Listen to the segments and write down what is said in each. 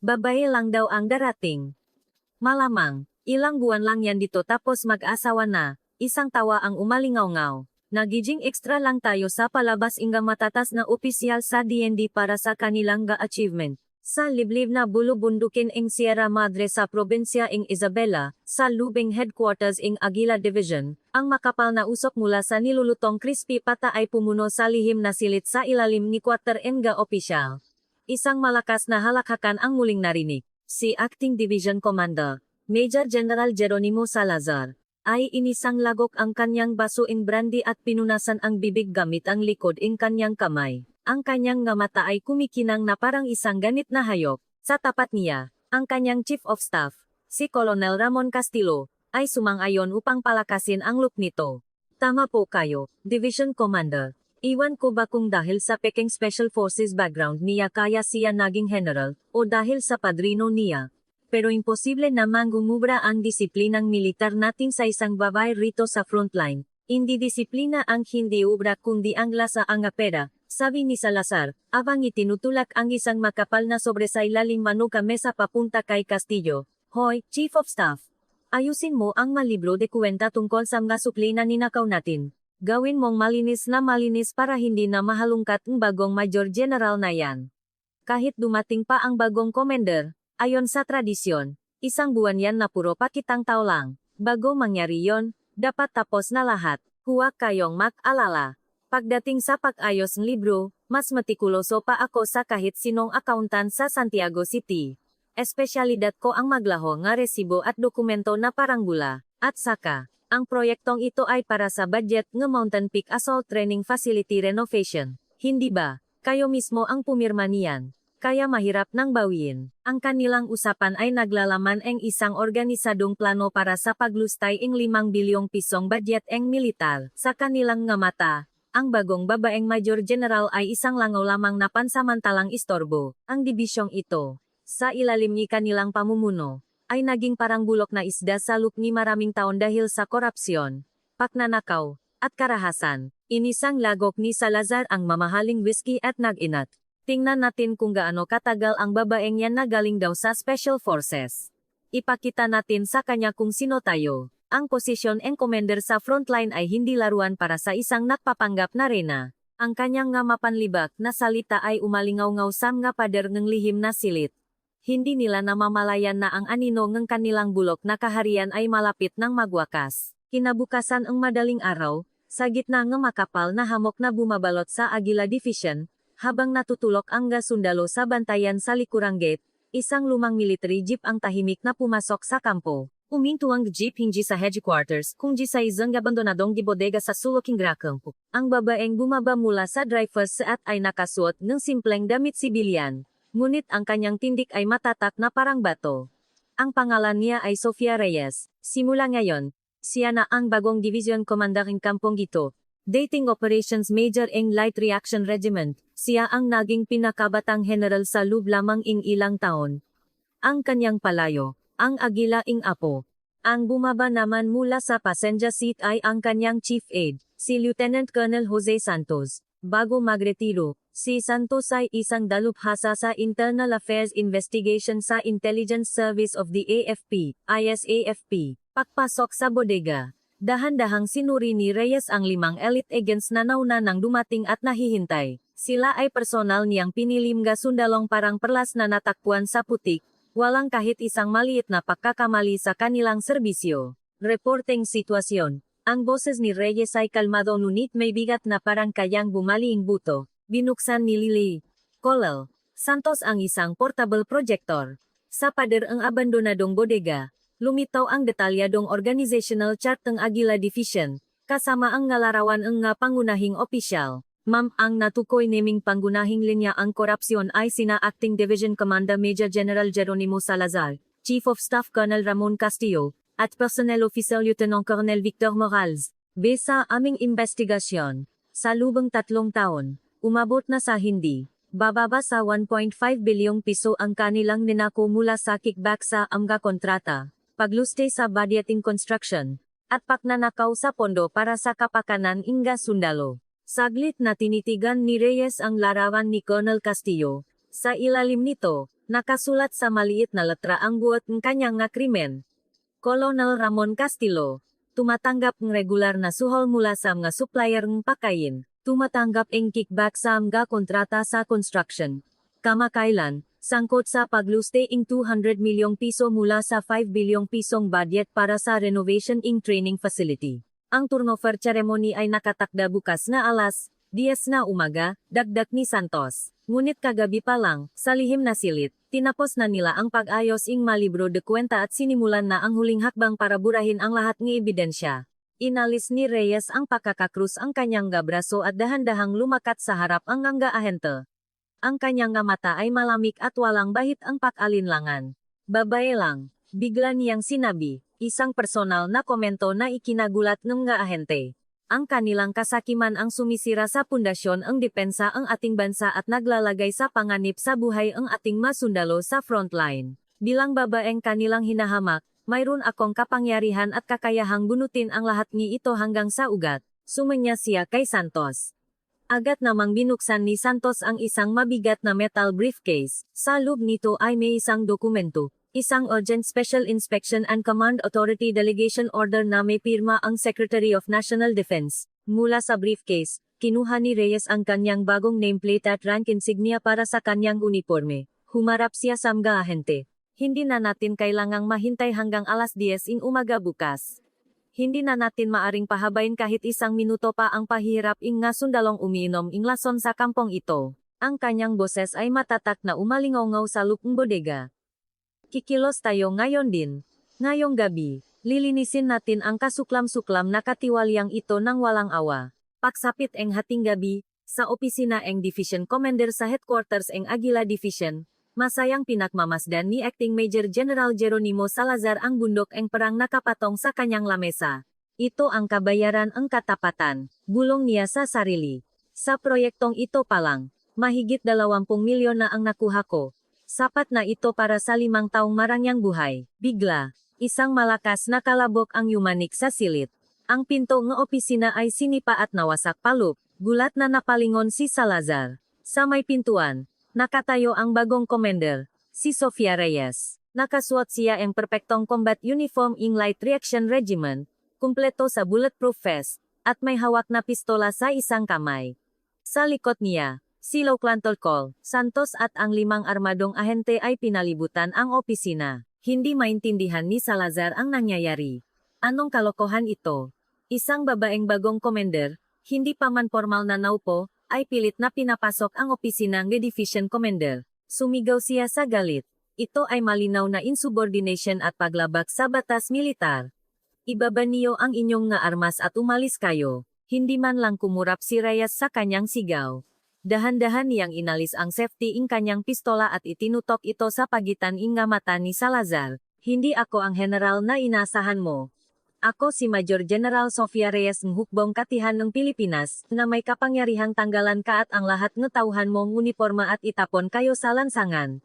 Babae lang daw ang darating. Malamang, ilang buwan lang yan dito tapos mag-asawa na, isang tawa ang umalingaw-ngaw. Nagiging extra lang tayo sa palabas inga matatas na opisyal sa DND para sa kanilang achievement. Sa liblib na bulubundukin ing Sierra Madre sa probinsya ing Isabela, sa lubing headquarters ing Aguila Division, ang makapal na usok mula sa nilulutong crispy pata ay pumuno sa lihim na silit sa ilalim ni Quarter Enga opisyal. Isang malakas na halakhakan ang muling narinig. Si Acting Division Commander, Major General Geronimo Salazar, ay inisang lagok ang kanyang baso in brandy at pinunasan ang bibig gamit ang likod ing kanyang kamay. Ang kanyang nga mata ay kumikinang na parang isang ganit na hayop. Sa tapat niya, ang kanyang Chief of Staff, si Colonel Ramon Castillo, ay sumang-ayon upang palakasin ang look nito. Tama po kayo, Division Commander. Iwan ko ba kung dahil sa Peking Special Forces background niya kaya siya naging general, o dahil sa padrino niya. Pero imposible namang gumubra ang disiplinang militar natin sa isang babae rito sa frontline. Hindi disiplina ang hindi ubra kundi ang lasa ang pera, sabi ni Salazar, abang itinutulak ang isang makapal na sobresailalim manuka mesa papunta kay Castillo. Hoy, Chief of Staff! Ayusin mo ang malibro de kuwenta tungkol sa mga supli na ninakaw natin. Gawin mong malinis na malinis para hindi na mahalungkat ang bagong Major General na yan. Kahit dumating pa ang bagong commander, ayon sa tradisyon, isang buwan yan na puro pakitang tao lang. Bago mangyari yon, dapat tapos na lahat. Huwag kayong mag-alala. Pagdating sa pag-ayos ng libro, mas matikuloso pa ako sa kahit sinong accountant sa Santiago City. Espesyalidad ko ang maglaho nga resibo at dokumento na parang bula. At saka, ang proyektong ito ay para sa budget ng Mountain Peak Assault Training Facility Renovation. Hindi ba? Kayo mismo ang pumirma niyan. Kaya mahirap nang bawiin. Ang kanilang usapan ay naglalaman ng isang organisadong plano para sa paglustay ng 5 bilyong pisong budget ng militar. Sa kanilang nga mata, ang bagong babaeng Major General ay isang langaw lamang na pansamantalang istorbo. Ang dibisyong ito, sa ilalim ni kanilang pamumuno, ay naging parang bulok na isda sa loop ni maraming taon dahil sa korupsyon, pagnanakaw, at karahasan. Inisang lagok ni Salazar ang mamahaling whiskey at nag-inat. Tingnan natin kung gaano katagal ang babaeng yan na galing daw sa Special Forces. Ipakita natin sa kanya kung sino tayo. Ang posisyon ng commander sa frontline ay hindi laruan para sa isang nakpapanggap na rena. Ang kanyang nga mapanlibak na salita ay umalingaw-ngaw sa mga pader ng lihim na silit. Hindi nila namamalayan na ang anino ng kanilang bulok na kaharian ay malapit ng magwakas. Kinabukasan ang madaling araw, sa gitna ng makapal na hamok na bumabalot sa Aguila Division, habang natutulok ang sundalo sa bantayan sa likurang gate, isang lumang military jeep ang tahimik na pumasok sa kampo. Uminto ang jeep hindi sa headquarters, kundi sa isang abandonadong di bodega sa sulok ng kampo. Ang babaeng bumaba mula sa driver's seat ay nakasuot ng simpleng damit sibilyan, ngunit ang kanyang tindik ay matatak na parang bato. Ang pangalan niya ay Sofia Reyes. Simula ngayon, siya na ang bagong division commander ng kampong ito. Dating Operations Major ing Light Reaction Regiment, siya ang naging pinakabatang general sa loob lamang ing ilang taon. Ang kanyang palayo, ang Aguila ing Apo. Ang bumaba naman mula sa passenger seat ay ang kanyang chief aide, si Lieutenant Colonel Jose Santos. Bago magretiro, si Santos ay isang dalubhasa sa Internal Affairs Investigation sa Intelligence Service of the AFP, ISAFP. Pagpasok sa bodega, dahan-dahang sinuri ni Reyes ang 5 elite agents na nauna nang dumating at nahihintay. Sila ay personal niyang pinilim nga sundalong parang perlas na natakpuan sa putik. Walang kahit isang maliit na pagkakamali sa kanilang serbisyo. Reporting sitwasyon. Ang boses ni Reyes ay kalmado ngunit may bigat na parang kayang bumaling buto. Binuksan ni Lily Colel Santos ang isang portable projector. Sa pader ang abandonadong bodega, lumitaw ang detalyadong organizational chart ng Aguila Division, kasama ang ngalarawan ng nga pangunahing opisyal. Ma'am, ang natukoy naming pangunahing linya ang korupsyon ay sina Acting Division Commander Major General Geronimo Salazar, Chief of Staff Colonel Ramon Castillo, at Personnel Officer Lieutenant Colonel Victor Morales. Besa aming investigasyon, sa lubang 3 taon, umabot na sa hindi bababa sa 1.5 bilyong piso ang kanilang ninako mula sa kickback sa AMGA kontrata, pagluste sa budgeting construction, at paknanakaw sa pondo para sa kapakanan inga sundalo. Saglit na tinitigan ni Reyes ang larawan ni Colonel Castillo. Sa ilalim nito, Nakasulat sa maliit na letra ang buot ng kanyang nga krimen. Colonel Ramon Castillo, tumatanggap ng regular na suhol mula sa mga supplier ng pakain, tumatanggap ng kickback sa mga kontrata sa construction. Kamakailan, sangkot sa pagluste ng 200 milyong piso mula sa 5 bilyong pisong budget para sa renovation ng training facility. Ang turnover ceremony ay nakatakda bukas na alas 10 na umaga, dagdag ni Santos. Ngunit kagabi pa lang, sa lihim na silid, tinapos na nila ang pag-ayos ng malibro de kwenta at sinimulan na ang huling hakbang para burahin ang lahat ng ebidensya. Inalis ni Reyes ang pakakakrus ang kanyang braso at dahan-dahang lumakat sa harap ang nga ahente. Ang kanyang mata ay malamig at walang bahit ang pag-alinlangan. Babae lang, bigla niyang sinabi, isang personal na komento na ikinagulat ng nga ahente. Ang kanilang kasakiman ang sumisira sa pundasyon ang depensa ang ating bansa at naglalagay sa panganib sa buhay ang ating masundalo sa frontline. Bilang babaeng kanilang hinahamak, mayroon akong kapangyarihan at kakayahang bunutin ang lahat ni ito hanggang sa ugat, sumanya siya kay Santos. Agad namang binuksan ni Santos ang isang mabigat na metal briefcase. Sa loob nito ay may isang dokumento. Isang Urgent Special Inspection and Command Authority Delegation Order na may pirma ang Secretary of National Defense. Mula sa briefcase, kinuha ni Reyes ang kanyang bagong nameplate at rank insignia para sa kanyang uniforme. Humarap siya sa mga ahente. Hindi na natin kailangang mahintay hanggang alas 10 in umaga bukas. Hindi na natin maaring pahabain kahit isang minuto pa ang pahirap ing nga sundalong umiinom ing lason sa kampong ito. Ang kanyang boses ay matatak na umalingaw sa lupong bodega. Kikilos tayo ngayon din. Ngayong gabi, lilinisin natin ang kasuklam-suklam na katiwalyang ito ng walang awa. Pagsapit eng hating gabi, sa opisina eng Division Commander sa headquarters eng Aguila Division, masayang pinakmamasdan ni Acting Major General Jeronimo Salazar ang bundok eng perang nakapatong sa kanyang lamesa. Ito ang kabayaran ang katapatan, bulong niya sa sarili. Sa proyektong ito pa lang, mahigit 20 milyon na ang nakuha ko. Sapat na ito para sa 5 taong marangyang buhay. Bigla, isang malakas na kalabok ang yumanik sa silid. Ang pinto ng opisina ay sinipa at nawasak palup. Gulat na napalingon si Salazar. Sa may pintuan, nakatayo ang bagong commander, si Sofia Reyes. Nakasuot siya ang perpektong combat uniform ing Light Reaction Regiment, kumpleto sa bulletproof vest, at may hawak na pistola sa isang kamay. Sa likod niya, si Lauclantal Col, Santos at ang 5 armadong ahente ay pinalibutan ang opisina. Hindi maintindihan ni Salazar ang nangyayari. Anong kalokohan ito? Isang babaeng bagong commander, hindi pa man formal na naupo, ay pilit na pinapasok ang opisina ng Division Commander. Sumigaw siya sa galit. Ito ay malinaw na insubordination at paglabag sa batas militar. Ibaba niyo ang inyong nga armas at umalis kayo. Hindi man lang kumurap si Reyes sa kanyang sigaw. Dahan-dahan niyang inalis ang safety ing kanyang pistola at itinutok ito sa pagitan ing nga mata ni Salazar. Hindi ako ang general na inasahan mo. Ako si Major General Sofia Reyes ng hukbong katihan ng Pilipinas, na may kapangyarihang tanggalan ka at ang lahat ng tauhan mong uniforma at itapon kayo sa lansangan.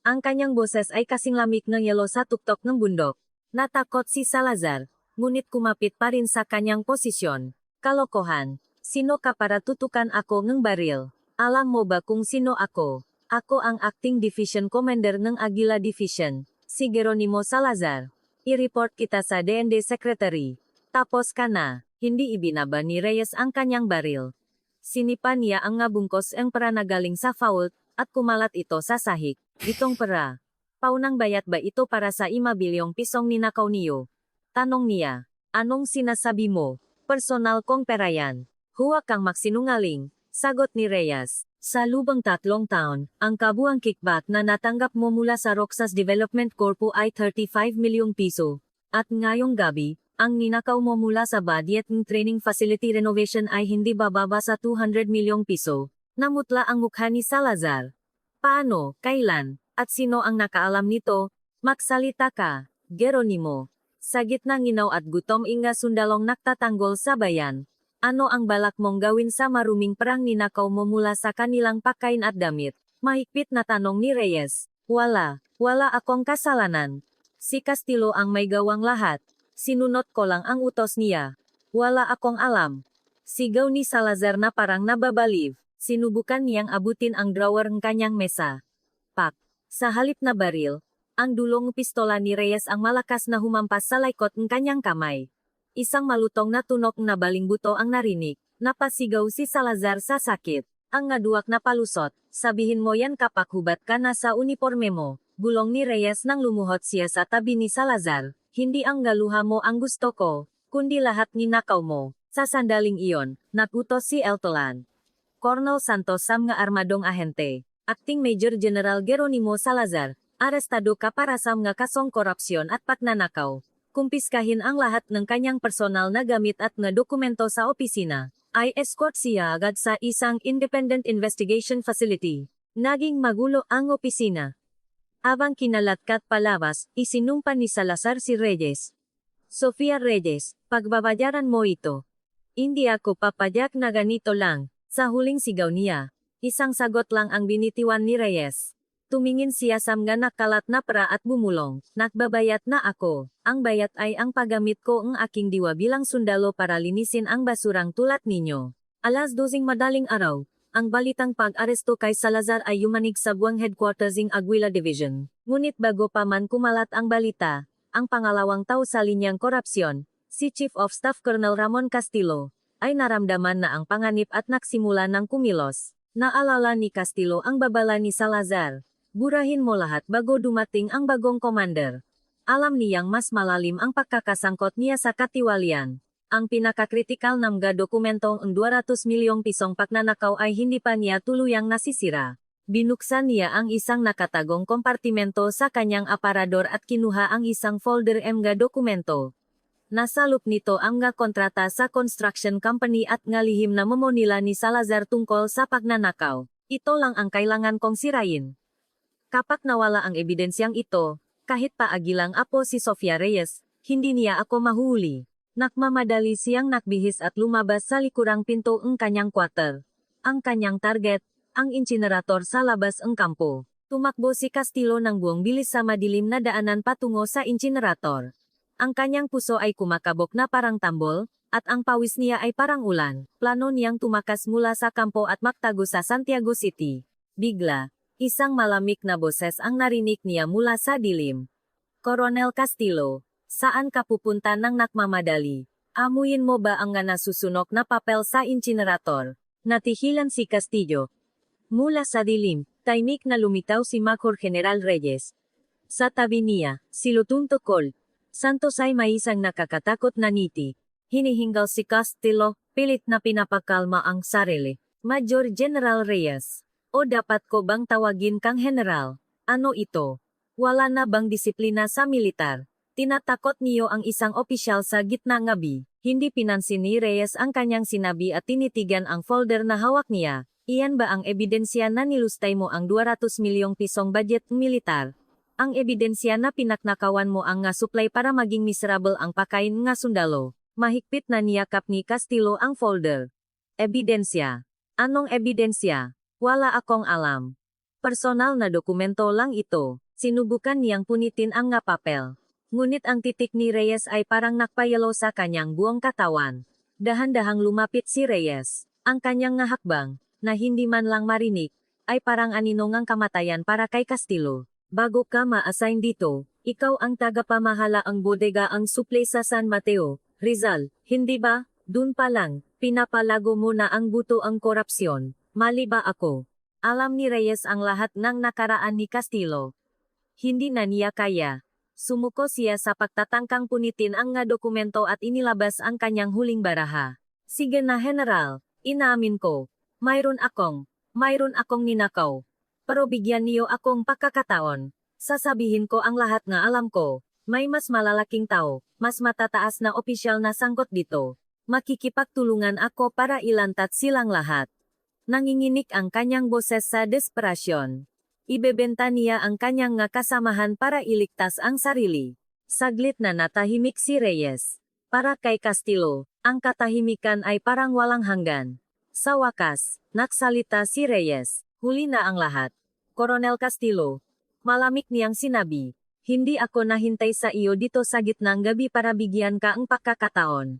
Ang kanyang boses ay kasing lamig ng yelo sa tuktok ng bundok. Natakot si Salazar, ngunit kumapit pa rin sa kanyang posisyon. Kalokohan. Sino ka para tutukan ako ng baril? Alam mo ba kung sino ako? Ako ang Acting Division Commander ng Aguila Division, si Jeronimo Salazar. I-report kita sa DND Secretary. Tapos ka na. Hindi ibinaba ni Reyes ang kanyang baril. Sinipa niya ang nga bungkos ang pera na galing sa vault, at kumalat ito sa sahig. Itong pera. Paunang bayat ba ito para sa 5 bilyong pisong ninakaw niyo? Tanong niya. Anong sinasabi mo? Personal kong pera yan. Huwag kang magsinungaling. Sagot ni Reyes. Sa lubang 3 taon, ang kabuang kickback na natanggap mo mula sa Roxas Development Corpo ay 35 milyong piso. At ngayong gabi, ang ninakaw mo mula sa budget ng training facility renovation ay hindi bababa sa 200 milyong piso. Namutla ang mukha ni Salazar. Paano, kailan, at sino ang nakaalam nito? Magsalita ka, Jeronimo. Sa gitnang nginaw at gutom inga sundalong naktatanggol sa bayan. Ano ang balak mong gawin sa maruming perang ninakaw mo mula sa kanilang pakain at damit? Mahigpit na tanong ni Reyes. Wala akong kasalanan. Si Castillo ang may gawang lahat. Sinunod ko lang ang utos niya. Wala akong alam. Sigaw ni Salazar na parang nababaliw. Sinubukan niyang abutin ang drawer ng kanyang mesa. Pak! Sa halip na baril, ang dulong pistola ni Reyes ang malakas na humampas sa laikot ng kanyang kamay. Isang malutong na tunok na balingbuto ang narinig. Napasigaw si Salazar sa sakit. Ang ngaduak na palusot, sabihin mo yan kapak hubat ka na sa uniforme mo. Bulong ni Reyes nang lumuhot siya sa tabi ni Salazar. Hindi ang galuha mo ang gusto ko, kundi lahat ninakaw mo. Sa sandaling iyon, nagutos si Eltolan. Colonel Santos sa mga armadong ahente. Acting Major General Geronimo Salazar. Arestado ka para sa mga kasong korupsyon at pagnanakaw. Kumpiskahin ang lahat ng kanyang personal na gamit at na dokumento sa opisina. Ay escort siya agad sa isang independent investigation facility. Naging magulo ang opisina. Abang kinalatkat palabas, isinumpa ni Salazar si Reyes. Sofia Reyes, pagbabayaran mo ito. Hindi ako papadyak na ganito lang. Sa huling sigaw niya, isang sagot lang ang binitiwan ni Reyes. Tumingin siya sa mga nakalat na pera at bumulong, "Nagbabayat na ako. Ang bayat ay ang paggamit ko ang aking diwa bilang sundalo para linisin ang basurang tulad ninyo." Alas 12 madaling araw, ang balitang pag-aresto kay Salazar ay yumanig sa buwang headquarters ng Aguila Division. Ngunit bago pa man kumalat ang balita, ang pangalawang tao sa linyang korupsyon, si Chief of Staff Colonel Ramon Castillo, ay naramdaman na ang panganib at nagsimula ng kumilos. Naalala ni Castillo ang babala ni Salazar. Burahin mo lahat bago dumating ang bagong commander. Alam niyang mas malalim ang pagkakasangkot niya sa katiwalian. Ang pinakakritikal na mga dokumentong ang 200 milyong pisong pagnanakaw ay hindi pa niya tuluyang nasisira. Binuksan niya ang isang nakatagong kompartimento sa kanyang aparador at kinuha ang isang folder mga dokumento. Nasalop nito ang mga kontrata sa construction company at nga lihim na memo nila ni Salazar tungkol sa pagnanakaw. Ito lang ang kailangan kong sirain. Kapag nawala ang ebidensyang ito, kahit paagilang apo si Sofia Reyes, hindi niya ako mahuli. Nakmamadali siyang nakbihis at lumabas sa likurang pinto ng kanyang quarter. Ang kanyang target, ang incinerator sa labas ng kampo. Tumakbo si Castillo ng buong bilis sa madilim na daanan patungo sa incinerator. Ang kanyang puso ay kumakabok na parang tambol, at ang pawis niya ay parang ulan. Plano niyang tumakas mula sa kampo at magtago sa Santiago City. Bigla, isang malamig na boses ang narinig niya mula sa dilim. "Coronel Castillo, saan ka pupunta nang nakmamadali? Amuyin mo ba ang nga nasusunok na papel sa incinerator?" Natihilan si Castillo. Mula sa dilim, tahimik na lumitaw si Major General Reyes. Sa tabi niya, si Lieutenant Col. Santos ay may isang nakakatakot na ngiti. Hinihingal si Castillo, pilit na pinapakalma ang sarili. "Major General Reyes. O dapat ko bang tawagin kang general? Ano ito? Wala na bang disiplina sa militar?" Tinatakot niyo ang isang opisyal sa gitna ng gabi. Hindi pinansin ni Reyes ang kanyang sinabi at tinitigan ang folder na hawak niya. "Iyan ba ang ebidensya na nilustay mo ang 200 milyong pisong budget militar? Ang ebidensya na pinaknakawan mo ang nga supply para maging miserable ang pakain nga sundalo?" Mahigpit na niyakap ni Castillo ang folder. "Ebidensya? Anong ebidensya? Wala akong alam. Personal na dokumento lang ito." Sinubukan niyang punitin ang nga papel. Ngunit ang titik ni Reyes ay parang nakpayalo sa kanyang buong katawan. Dahan-dahang lumapit si Reyes. Ang kanyang nga hakbang, na hindi man lang marinig, ay parang aninongang kamatayan para kay Castillo. "Bago ka ma-assign dito, ikaw ang tagapamahala ang bodega ang suple sa San Mateo, Rizal, hindi ba? Dun pa lang, pinapalago mo na ang buto ang korupsyon. Mali ba ako?" Alam ni Reyes ang lahat ng nakaraan ni Castillo. Hindi na niya kaya. Sumuko siya sa pagtatangkang punitin ang nga dokumento at inilabas ang kanyang huling baraha. "Sige na General, inaamin ko. Mayroon akong ninakaw. Pero bigyan niyo akong pagkakataon. Sasabihin ko ang lahat nga alam ko. May mas malalaking tao, mas matataas na opisyal na sangkot dito. Makikipagtulungan ako para ilantat silang lahat." Nanginginig ang kanyang boses sa desperasyon. Ibebenta niya ang kanyang nga kasamahan para iligtas ang sarili. Saglit na natahimik si Reyes. Para kay Castillo, ang katahimikan ay parang walang hanggan. Sa wakas, nagsalita si Reyes. "Huli na ang lahat. Coronel Castillo." Malamig niyang sinabi, "Hindi ako nahintay sa iyo dito sa gitnang gabi para bigyan ka ang pagkakataon.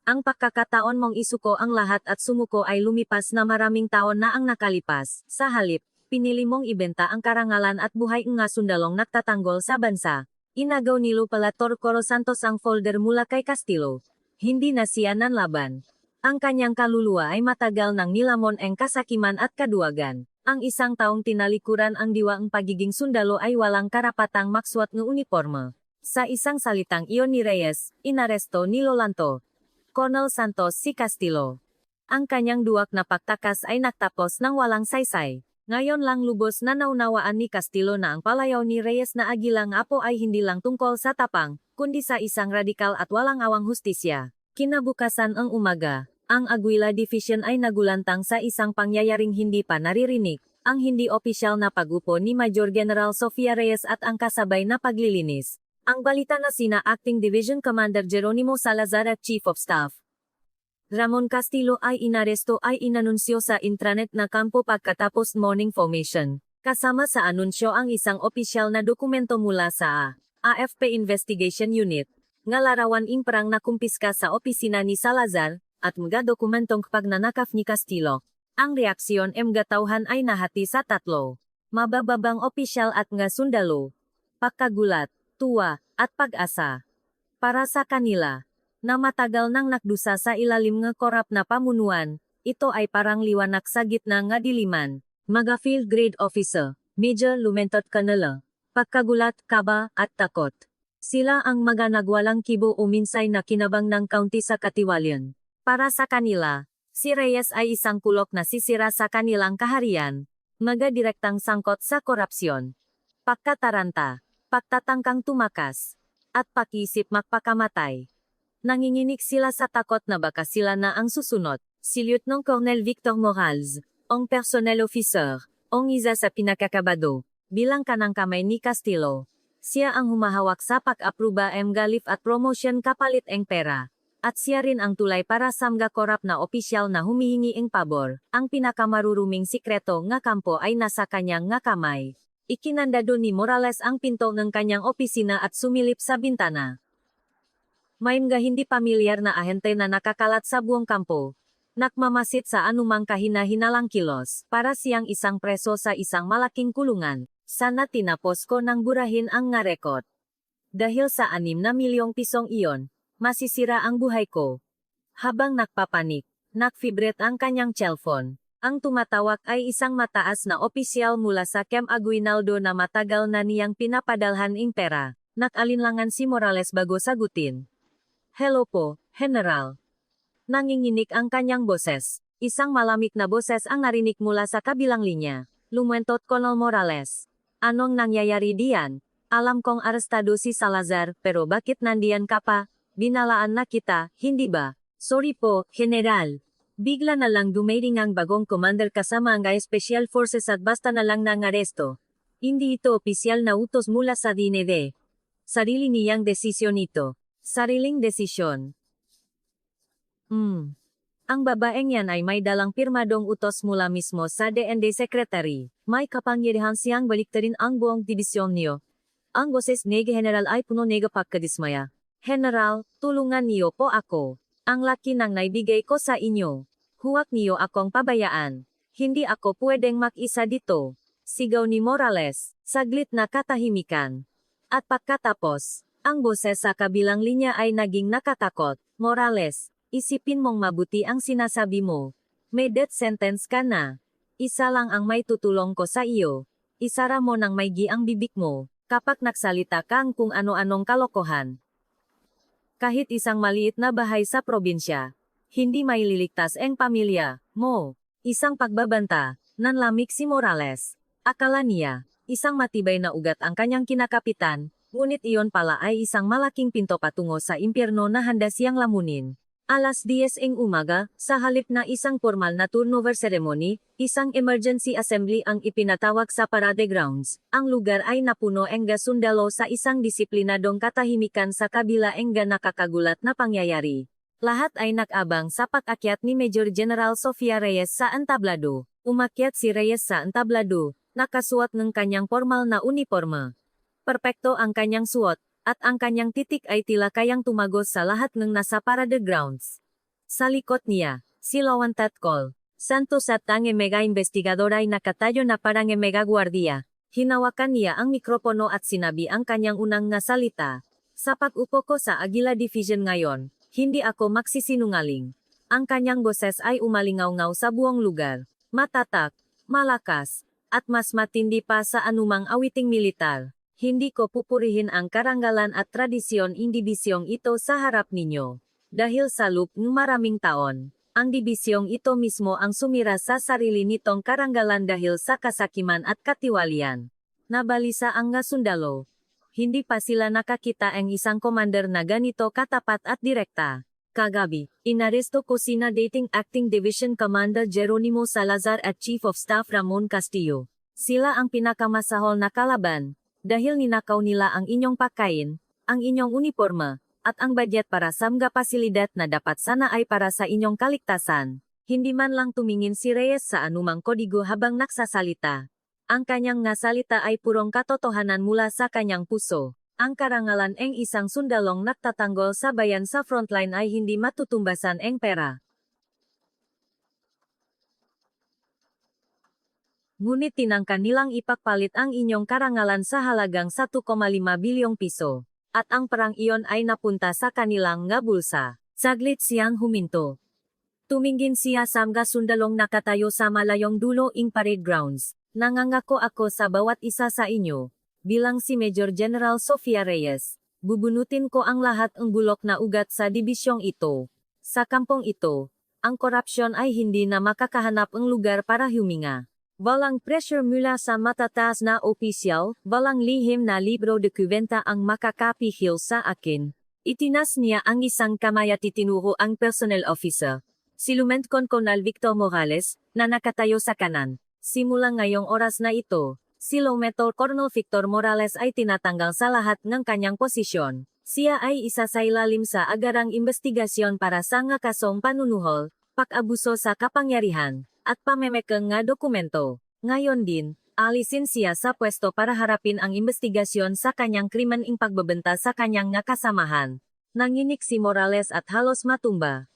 Ang pagkakataon mong isuko ang lahat at sumuko ay lumipas na maraming taon na ang nakalipas. Sa halip, Pinili mong ibenta ang karangalan at buhay nga sundalong nagtatanggol sa bansa. Inagaw ni Lupalator Coro Santos ang folder mula kay Castillo. Hindi na siya nanlaban. Ang kanyang kaluluwa ay matagal nang nilamon ang kasakiman at kaduwagan. Ang isang taong tinalikuran ang diwang pagiging sundalo ay walang karapatang maksuot ng uniforme. Sa isang salitang iyon ni Reyes, inaresto ni Lolanto Colonel Santos si Castillo. Ang kanyang duwak na pagtakas ay nagtapos ng walang saysay. Ngayon lang lubos na naunawaan ni Castillo na ang palayaw ni Reyes na Agilang Apo ay hindi lang tungkol sa tapang, kundi sa isang radikal at walang awang hustisya. Kinabukasan ang umaga, ang Aguila Division ay nagulantang sa isang pangyayaring hindi pa naririnig, ang hindi opisyal na pag-upo ni Major General Sofia Reyes at ang kasabay na paglilinis. Ang balita na sina Acting Division Commander Jeronimo Salazar at Chief of Staff Ramon Castillo ay inaresto ay inanunsyo sa intranet na kampo pagkatapos morning formation. Kasama sa anunsyo ang isang opisyal na dokumento mula sa AFP Investigation Unit, nga larawan imprang na kumpiska sa opisina ni Salazar, at mga dokumentong pagnanakaf ni Castillo. Ang reaksyon mga tauhan ay nahati sa tatlo. Mabababang opisyal at nga sundalo. Pagkagulat, tuwa, at pag-asa. Para sa kanila, na matagal nang nakdusa sa ilalim ng korap na pamunuan, ito ay parang liwanag sa gitna ng diliman. Mga field grade officer, Major lumentot kanila. Pagkagulat, kaba, at takot. Sila ang mga nagwalang kibo o minsay na kinabang ng kaunti sa katiwalian. Para sa kanila, si Reyes ay isang kulok na sisira sa kanilang kaharian, mga direktang sangkot sa korupsyon. Pagkataranta, pagtatangkang tumakas, at pakisip magpakamatay. Nanginginig sila sa takot na baka sila na ang susunod. Si Lieutenant Colonel Victor Morales, ang personnel officer, ang isa sa pinakakabado, bilang kanang kamay ni Castillo. Siya ang humahawak sa pag-apruba galif at promotion kapalit ang pera. At siya rin ang tulay para sa mga korap na opisyal na humihingi ang pabor. Ang pinakamaruruming sikreto nga kampo ay nasa kanyang nga kamay. Ikinandado ni Morales ang pinto ng kanyang opisina at sumilip sa bintana. May mga hindi pamilyar na ahente na nakakalat sa buong kampo. Nakmamasit sa anumang kahina-hinalang kilos para siyang isang preso sa isang malaking kulungan. Sana tinapos ko nang burahin ang nga rekot. Dahil sa 6 na milyong pisong iyon, masisira ang buhay ko. Habang nakpapanik, nakfibret ang kanyang cellphone. Ang tumatawag ay isang mataas na opisyal mula sa Camp Aguinaldo na matagal na niyang pinapadalhan ng pera. Nakalinlangan si Morales bago sagutin. Hello po, General. Nanginginig ang kanyang boses. Isang malamig na boses ang narinig mula sa kabilang linya. Lumentot Colonel Morales. Anong nangyayari diyan? Alam kong arestado si Salazar, pero bakit nandiyan ka pa? Binalaan na kita, hindi ba? Sorry po, General. Bigla na lang dumating ang bagong commander kasama ang Special Forces at basta na lang nangaresto. Hindi ito opisyal na utos mula sa DND. Sarili niyang desisyon ito. Sariling desisyon. Ang babaeng yan ay may dalang pirmadong utos mula mismo sa DND Secretary. May kapangyarihan siyang baliktarin ang buong dibisyon niyo. Ang boses ni General ay puno ng pagkadismaya. General, tulungan niyo po ako. Ang laki nang naibigay ko sa inyo. Huwag niyo akong pabayaan. Hindi ako pwedeng mag-isa dito. Sigaw ni Morales, saglit na katahimikan. At pagkatapos, ang boses sa kabilang linya ay naging nakatakot. Morales, isipin mong mabuti ang sinasabi mo. May death sentence ka na. Isa lang ang may tutulong ko sa iyo. Isara mo ng maigi ang bibig mo, kapag nagsalita kang kung ano-anong kalokohan. Kahit isang maliit na bahay sa probinsya, hindi maililigtas ang pamilya mo. Isang pagbabanta, nanlamig si Morales. Akala niya, isang matibay na ugat ang kanyang kinakapitan, ngunit iyon pala ay isang malaking pinto patungo sa impyerno na handa siyang lamunin. Alas 10 ng umaga, sa halip na isang formal na turnover ceremony, isang emergency assembly ang ipinatawag sa parade grounds. Ang lugar ay napuno ng sundalo sa isang disiplinadong katahimikan sa kabila ng nakakagulat na pangyayari. Lahat ay nakabang sa pag-akyat ni Major General Sofia Reyes sa entablado. Umakyat si Reyes sa entablado, nakasuot ng kanyang formal na uniforme. Perpekto ang kanyang suot, at ang kanyang titik ay tila kayang tumagos sa lahat ng nasa parade grounds. Sa likod niya, si Lawan Tatkol, Santos at ang mega investigador ay nakatayo na parang mega guardia. Hinawakan niya ang mikropono at sinabi ang kanyang unang nasalita. Sa pag-upo ko sa Aguila Division ngayon, hindi ako magsisinungaling. Ang kanyang boses ay umalingaw-ngaw sa buong lugar. Matatak, malakas, at mas matindi pa sa anumang awiting militar. Hindi ko pupurihin ang karangalan at tradisyon indibisyong ito sa harap ninyo. Dahil sa loob ng maraming taon, ang dibisyong ito mismo ang sumira sa sarili nitong karangalan dahil sa kasakiman at katiwalian. Nabalisa ang nga sundalo. Hindi pa sila nakakita ang isang commander na ganito katapat at direkta. Kagabi, inaresto ko sina dating Acting Division Commander Jeronimo Salazar at Chief of Staff Ramon Castillo. Sila ang pinakamasahol na kalaban, dahil ninakaw nila ang inyong pagkain, ang inyong uniforma, at ang budget para sa mga pasilidad na dapat sana ay para sa inyong kaligtasan. Hindi man lang tumingin si Reyes sa anumang kodigo habang nagsasalita. Ang kanyang nasalita ay purong katotohanan mula sa kanyang puso. Ang karangalan ng isang sundalong nagtatanggol sa bayan sa frontline ay hindi matutumbasan ng pera. Ngunit tinangka nilang ipagpalit ang inyong karangalan sa halagang 1,5 bilyong piso. At ang perang iyon ay napunta sa kanilang nga bulsa. Saglit siyang huminto. Tumingin siya sa mga sundalong nakatayo sa malayong dulo ing parade grounds. Nangangako ako sa bawat isa sa inyo, bilang si Major General Sofia Reyes, bubunutin ko ang lahat ng bulok na ugat sa dibisyong ito. Sa kampong ito, ang korupsyon ay hindi na makakahanap ng lugar para huminga. Walang pressure mula sa matataas na opisyal, walang lihim na libro de kubenta ang makakapihil sa akin. Itinas niya ang isang kamay at itinuro ang personnel officer, si Lieutenant Colonel Victor Morales, na nakatayo sa kanan. Simula ngayong oras na ito, si Lieutenant Colonel Victor Morales ay tinatanggal sa lahat ng kanyang posisyon. Siya ay isa sa ilalim sa agarang investigasyon para sa nga kasong panunuhol, pag-abuso sa kapangyarihan, at pamemekeng nga dokumento. Ngayon din, alisin siya sa pwesto para harapin ang investigasyon sa kanyang krimen ing pagbebenta sa kanyang nga kasamahan. Nanginig si Morales at halos matumba.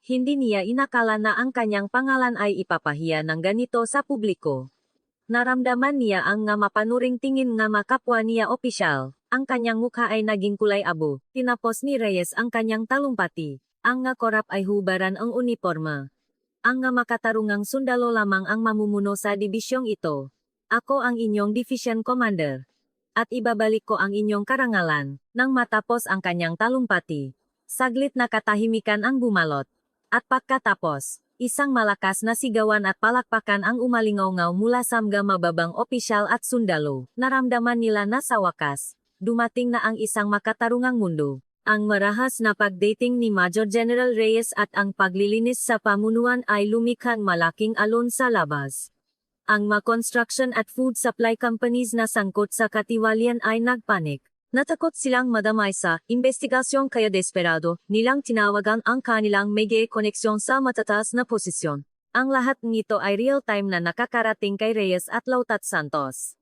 Hindi niya inakala na ang kanyang pangalan ay ipapahiya ng ganito sa publiko. Naramdaman niya ang nga mapanuring tingin nga makapwa niya opisyal. Ang kanyang mukha ay naging kulay abo. Tinapos ni Reyes ang kanyang talumpati. Ang nga korap ay hubaran ang uniforma. Ang nga makatarungang sundalo lamang ang mamumuno sa dibisyong ito. Ako ang inyong division commander. At ibabalik ko ang inyong karangalan. Nang matapos ang kanyang talumpati, saglit na katahimikan ang bumalot. At pagkatapos, isang malakas na sigawan at palakpakan ang umalingaw-ngaw mula sa mga mababang opisyal at sundalo. Naramdaman nila na sa wakas, dumating na ang isang makatarungang mundo. Ang marahas na pagdating ni Major General Reyes at ang paglilinis sa pamunuan ay lumikhang malaking alon sa labas. Ang mga construction at food supply companies na sangkot sa katiwalian ay nagpanik. Natakot silang madamay sa investigasyon kaya desperado nilang tinawagan ang kanilang mega koneksyon sa matataas na posisyon. Ang lahat nito ay real-time na nakakarating kay Reyes at Lieutenant Santos.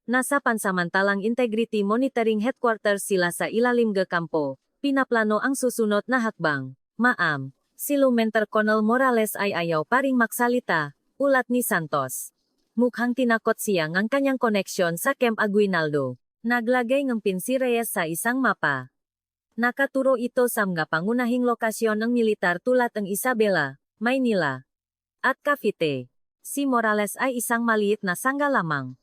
Nasa pansamantalang integrity monitoring headquarters sila sa ilalim ng kampo. Pinaplano ang susunod na hakbang. Ma'am, si Lieutenant Colonel Morales ay ayaw pa ring magsalita, ulat ni Santos. Mukhang tinakot siya ng kanyang koneksyon sa Camp Aguinaldo. Naglagay ng pin si Reyes sa isang mapa. Nakaturo ito sa mga pangunahing lokasyon ng militar tulad ng Isabela, Maynila, at Cavite. Si Morales ay isang maliit na sangga lamang.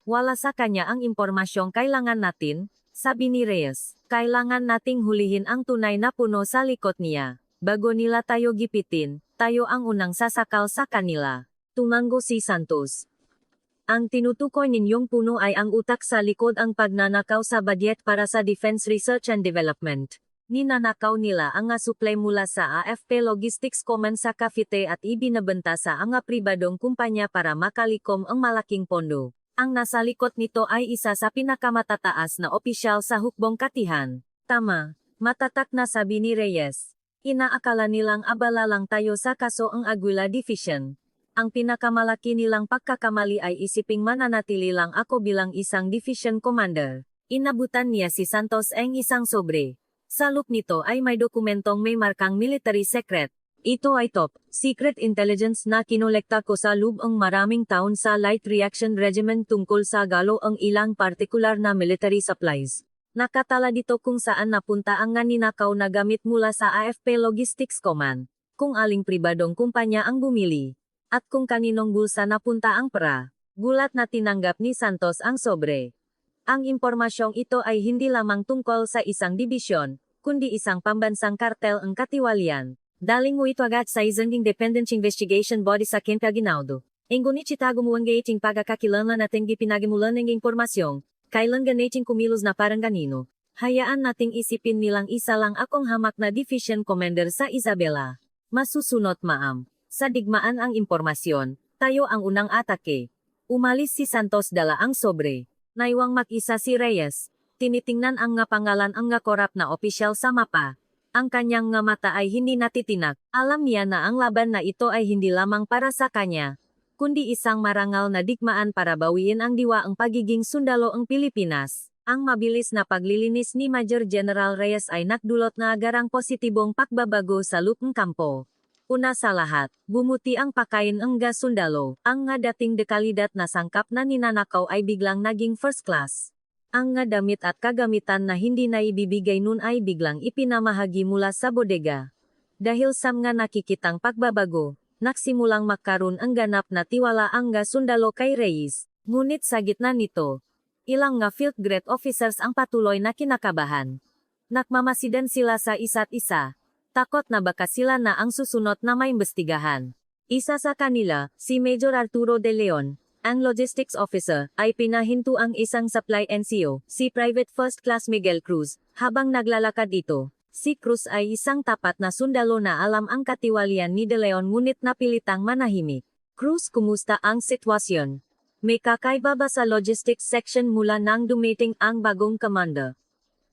Wala sa kanya ang impormasyong kailangan natin, sabi ni Reyes. Kailangan nating hulihin ang tunay na puno sa likod niya. Bago nila tayo gipitin, tayo ang unang sasakal sa kanila. Tumango si Santos. Ang tinutukoy ninyong puno ay ang utak sa likod ang pagnanakaw sa budget para sa Defense Research and Development. Ninanakaw nila ang nga supply mula sa AFP Logistics Command sa Cavite at ibinabenta sa ang pribadong kumpanya para makalikom ang malaking pondo. Ang nasa likod nito ay isa sa pinakamatataas na opisyal sa hukbong katihan. Tama, matatak na sabi ni Reyes. Inaakala nilang abala lang tayo sa kaso ang Aguila Division. Ang pinakamalaki nilang pagkakamali ay isiping mananatili lang ako bilang isang division commander. Inabutan niya si Santos ang isang sobre. Sa loob nito ay may dokumentong may markang military secret. Ito ay top secret intelligence na kinolekta ko sa loob ng maraming taon sa Light Reaction Regiment tungkol sa galo ang ilang partikular na military supplies. Nakatala dito kung saan napunta ang nga ninakaw na gamit mula sa AFP Logistics Command, kung aling pribadong kumpanya ang bumili, at kung kaninong bulsa napunta ang pera. Gulat na tinanggap ni Santos ang sobre. Ang impormasyong ito ay hindi lamang tungkol sa isang dibisyon, kundi isang pambansang kartel ang katiwalian. Daling mo ito agad sa isang independent investigation body sa Kentaginaldo. Ngunit itago mo ang gating pagkakakilanlan natin gipinagimulan ng impormasyong, kailan ganating kumilos na parang ganino. Hayaan nating isipin nilang isa lang akong hamak na division commander sa Isabela. Masusunod maam. Sa digmaan ang impormasyon, tayo ang unang atake. Umalis si Santos dala ang sobre. Naiwang mag-isa si Reyes. Tinitingnan ang nga pangalan ang nga korap na opisyal sa mapa. Ang kanyang nga mata ay hindi natitinak. Alam niya na ang laban na ito ay hindi lamang para sa kanya, kundi isang marangal na digmaan para bawiin ang diwa ang pagiging sundalo ang Pilipinas. Ang mabilis na paglilinis ni Major General Reyes ay nakdulot na agarang positibong pagbabago sa lupang kampo. Una sa lahat, bumuti ang pakain ng gas sundalo. Ang nga dating dekalidat na sangkap na ninanakaw ay biglang naging first class. Ang nga damit at kagamitan na hindi na ibibigay nun ay biglang ipinamahagi mula sa bodega. Dahil sa nga nakikitang pagbabago, nagsimulang magkaroon ang ganap na tiwala ang nga sundalo kay Reyes. Ngunit sa gitna nito, ilang nga field grade officers ang patuloy na kinakabahan. Nakmamasidan sila sa isa't isa. Takot na baka sila na ang susunod na maimbestigahan. Isa sa kanila, si Major Arturo de Leon, ang logistics officer, ay pinahinto ang isang supply NCO, si Private First Class Miguel Cruz. Habang naglalakad ito, si Cruz ay isang tapat na sundalo na alam ang katiwalian ni De Leon ngunit napilitang manahimik. Cruz, kumusta ang sitwasyon? May kakaiba ba sa logistics section mula nang dumating ang bagong commander?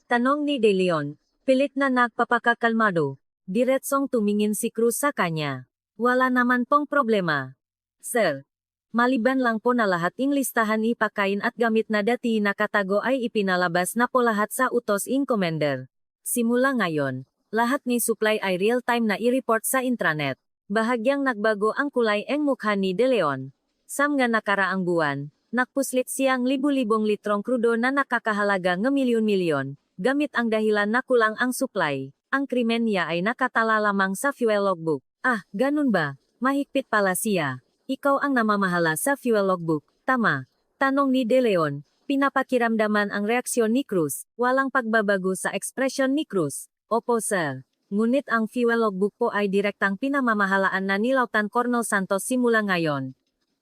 Tanong ni De Leon, pilit na nagpapakakalmado. Diretsong tumingin si Cruz sa kanya. Wala naman pong problema. Sir, maliban lang po na lahat ng listahan ipakain at gamit na dati nakatago ay ipinalabas na po lahat sa utos in commander. Simula ngayon, lahat ni supply ay real-time na i-report sa intranet. Bahagyang nagbago ang kulay ng mukha ni De Leon. Sa mga nakaraang buwan, nakpuslit siyang libu-libong litrong krudo na nakakahalaga ng milyon-milyon, gamit ang dahilan na kulang ang supply. Ang krimen niya ay nakatala lamang sa fuel logbook. Ah, ganun ba? Mahigpit pala siya. Ikaw ang namamahala sa fuel logbook, tama? Tanong ni De Leon. Pinapakiramdaman ang reaksyon ni Cruz. Walang pagbabago sa ekspresyon ni Cruz. Opo sir. Ngunit ang fuel logbook po ay direktang pinamamahalaan na ni Lieutenant Colonel Santos simula ngayon.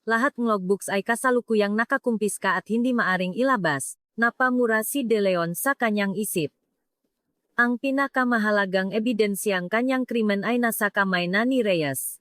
Lahat ng logbooks ay kasalukuyang nakakumpiska at hindi maaring ilabas. Napamura si De Leon sa kanyang isip. Ang pinakamahalagang ebidensyang kanyang krimen ay nasa kamay na ni Reyes.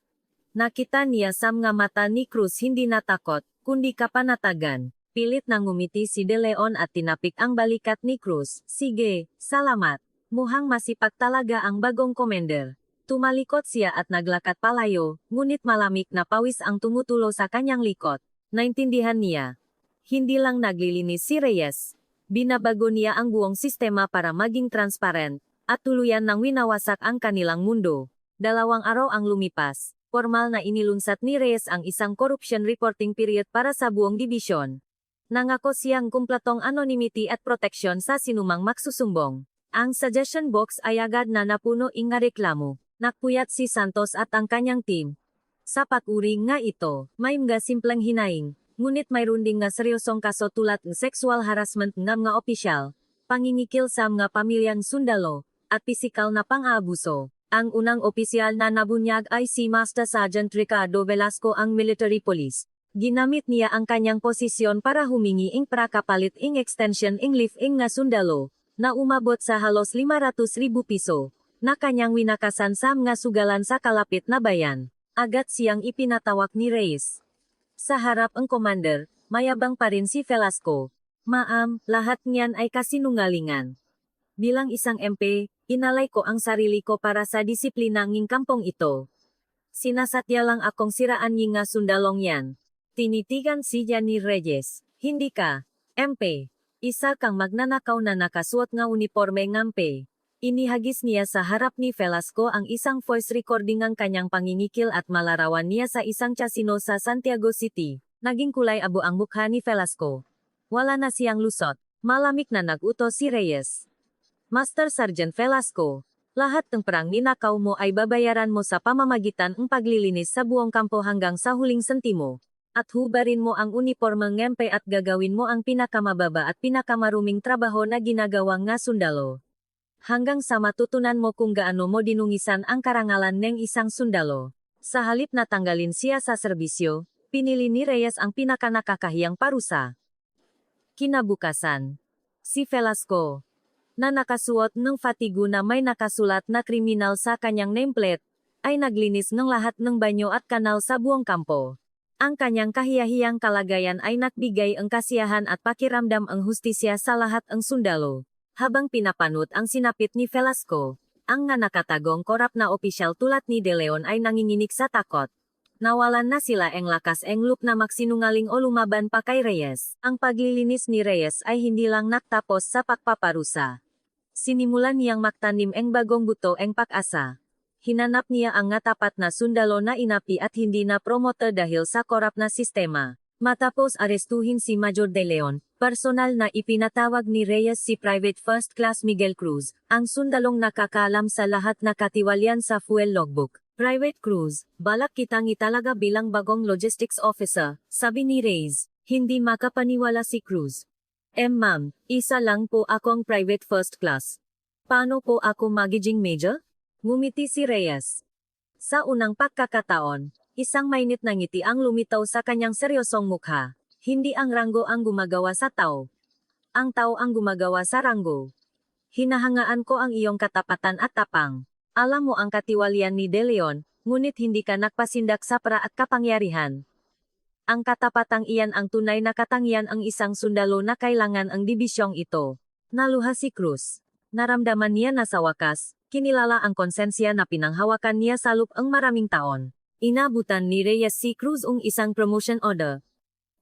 Nakita niya sa mga mata ni Cruz hindi natakot, kundi kapanatagan. Pilit na ngumiti si De Leon at tinapik ang balikat ni Cruz. Sige, salamat. Mukhang masipag talaga ang bagong commander. Tumalikot siya at naglakad palayo, ngunit malamig na pawis ang tumutulo sa kanyang likod. Naintindihan niya. Hindi lang naglilinis si Reyes. Binabago niya ang buong sistema para maging transparent, at tuluyan nang winawasak ang kanilang mundo. 2 araw ang lumipas. Formal na inilunsad ni Reyes ang isang corruption reporting period para sa buong dibisyon. Nangako siyang kumpletong anonymity at proteksyon sa sinumang magsusumbong. Ang suggestion box ay agad na napuno ng reklamo. Nakpuyat si Santos at ang kanyang team. Sa pag-uri nga ito, may mga simpleng hinaing, ngunit mayroon ding nga seryosong kaso tulad ng sexual harassment ng mga opisyal, pangingikil sa mga pamilyang sundalo, at pisikal na pang-aabuso. Ang unang opisyal na nabunyag ay si Master Sergeant Ricardo Velasco ang military police. Ginamit niya ang kanyang posisyon para humingi ng prakapalit ng extension ng leave ng nga sundalo, na umabot sa halos 500,000 piso, na kanyang winakasan sa mga sugalan sa kalapit na bayan. Agad siyang ipinatawag ni Reyes. Sa harap ang commander, mayabang pa rin si Velasco. Ma'am, lahat niyan ay kasinungalingan. Bilang isang MP, inalay ko ang sarili ko para sa disiplina ng kampong ito. Sinasatya lang akong siraan yung nga sundalong yan. Tinitigan siya ni Reyes. Hindi ka, MP. Isa kang magnanakaw na nakasuot nga uniforme ng MP. Inihagis niya sa harap ni Velasco ang isang voice recording ng kanyang pangingikil at malarawan niya sa isang casino sa Santiago City. Naging kulay abo ang mukha ni Velasco. Wala na siyang lusot. Malamig na nag-utos si Reyes. Master Sergeant Velasco, lahat ng perang ninakaw mo ay babayaran mo sa pamamagitan ng paglilinis sa buong kampo hanggang sa huling sentimo. At hubarin mo ang uniformeng ngempe at gagawin mo ang pinakamababa at pinakamaruming trabaho na ginagawang nga sundalo. Hanggang sa matutunan mo kung gaano mo dinungisan ang karangalan ng isang sundalo. Sa halip na tanggalin siya sa serbisyo, pinili ni Reyes ang pinakanakakahiyang parusa. Kinabukasan, si Velasco, na nakasuot ng fatigo na may nakasulat na kriminal sa kanyang nameplate, ay naglinis ng lahat ng banyo at kanal sa buong kampo. Ang kanyang kahiyahiyang kalagayan ay nagbigay ang kasiyahan at pakiramdam ang hustisya sa lahat ang sundalo. Habang pinapanot ang sinapit ni Velasco, ang nga nakatagong korap na opisyal tulad ni De Leon ay nanginginig sa takot. Nawalan na sila ang lakas ang loob na magsinungaling o lumaban pa kay Reyes. Ang paglilinis ni Reyes ay hindi lang naktapos sa pagpaparusa. Sinimulan niyang magtanim ang bagong buto ang pag-asa. Hinanap niya ang nga tapat na sundalo na inapi at hindi na promote dahil sa korap na sistema. Matapos arestuhin si Major De Leon, personal na ipinatawag ni Reyes si Private First Class Miguel Cruz, ang sundalong nakakaalam sa lahat na katiwalian sa fuel logbook. Private Cruz, balak kitang italaga bilang bagong logistics officer, sabi ni Reyes. Hindi makapaniwala si Cruz. Ma'am, isa lang po akong private first class. Paano po ako magiging major? Ngumiti si Reyes. Sa unang pagkakataon, isang mainit na ngiti ang lumitaw sa kanyang seryosong mukha. Hindi ang ranggo ang gumagawa sa tao. Ang tao ang gumagawa sa ranggo. Hinahangaan ko ang iyong katapatan at tapang. Alam mo ang katiwalian ni De Leon, ngunit hindi ka nagpasindak sa pra at kapangyarihan. Ang katapatang iyan ang tunay na katangian ang isang sundalo na kailangan ang dibisyong ito. Naluha si Cruz. Naramdaman niya na sa wakas, kinilala ang konsensya na pinanghawakan niya sa loob ang maraming taon. Inabutan ni Reyes si Cruz ang isang promotion order.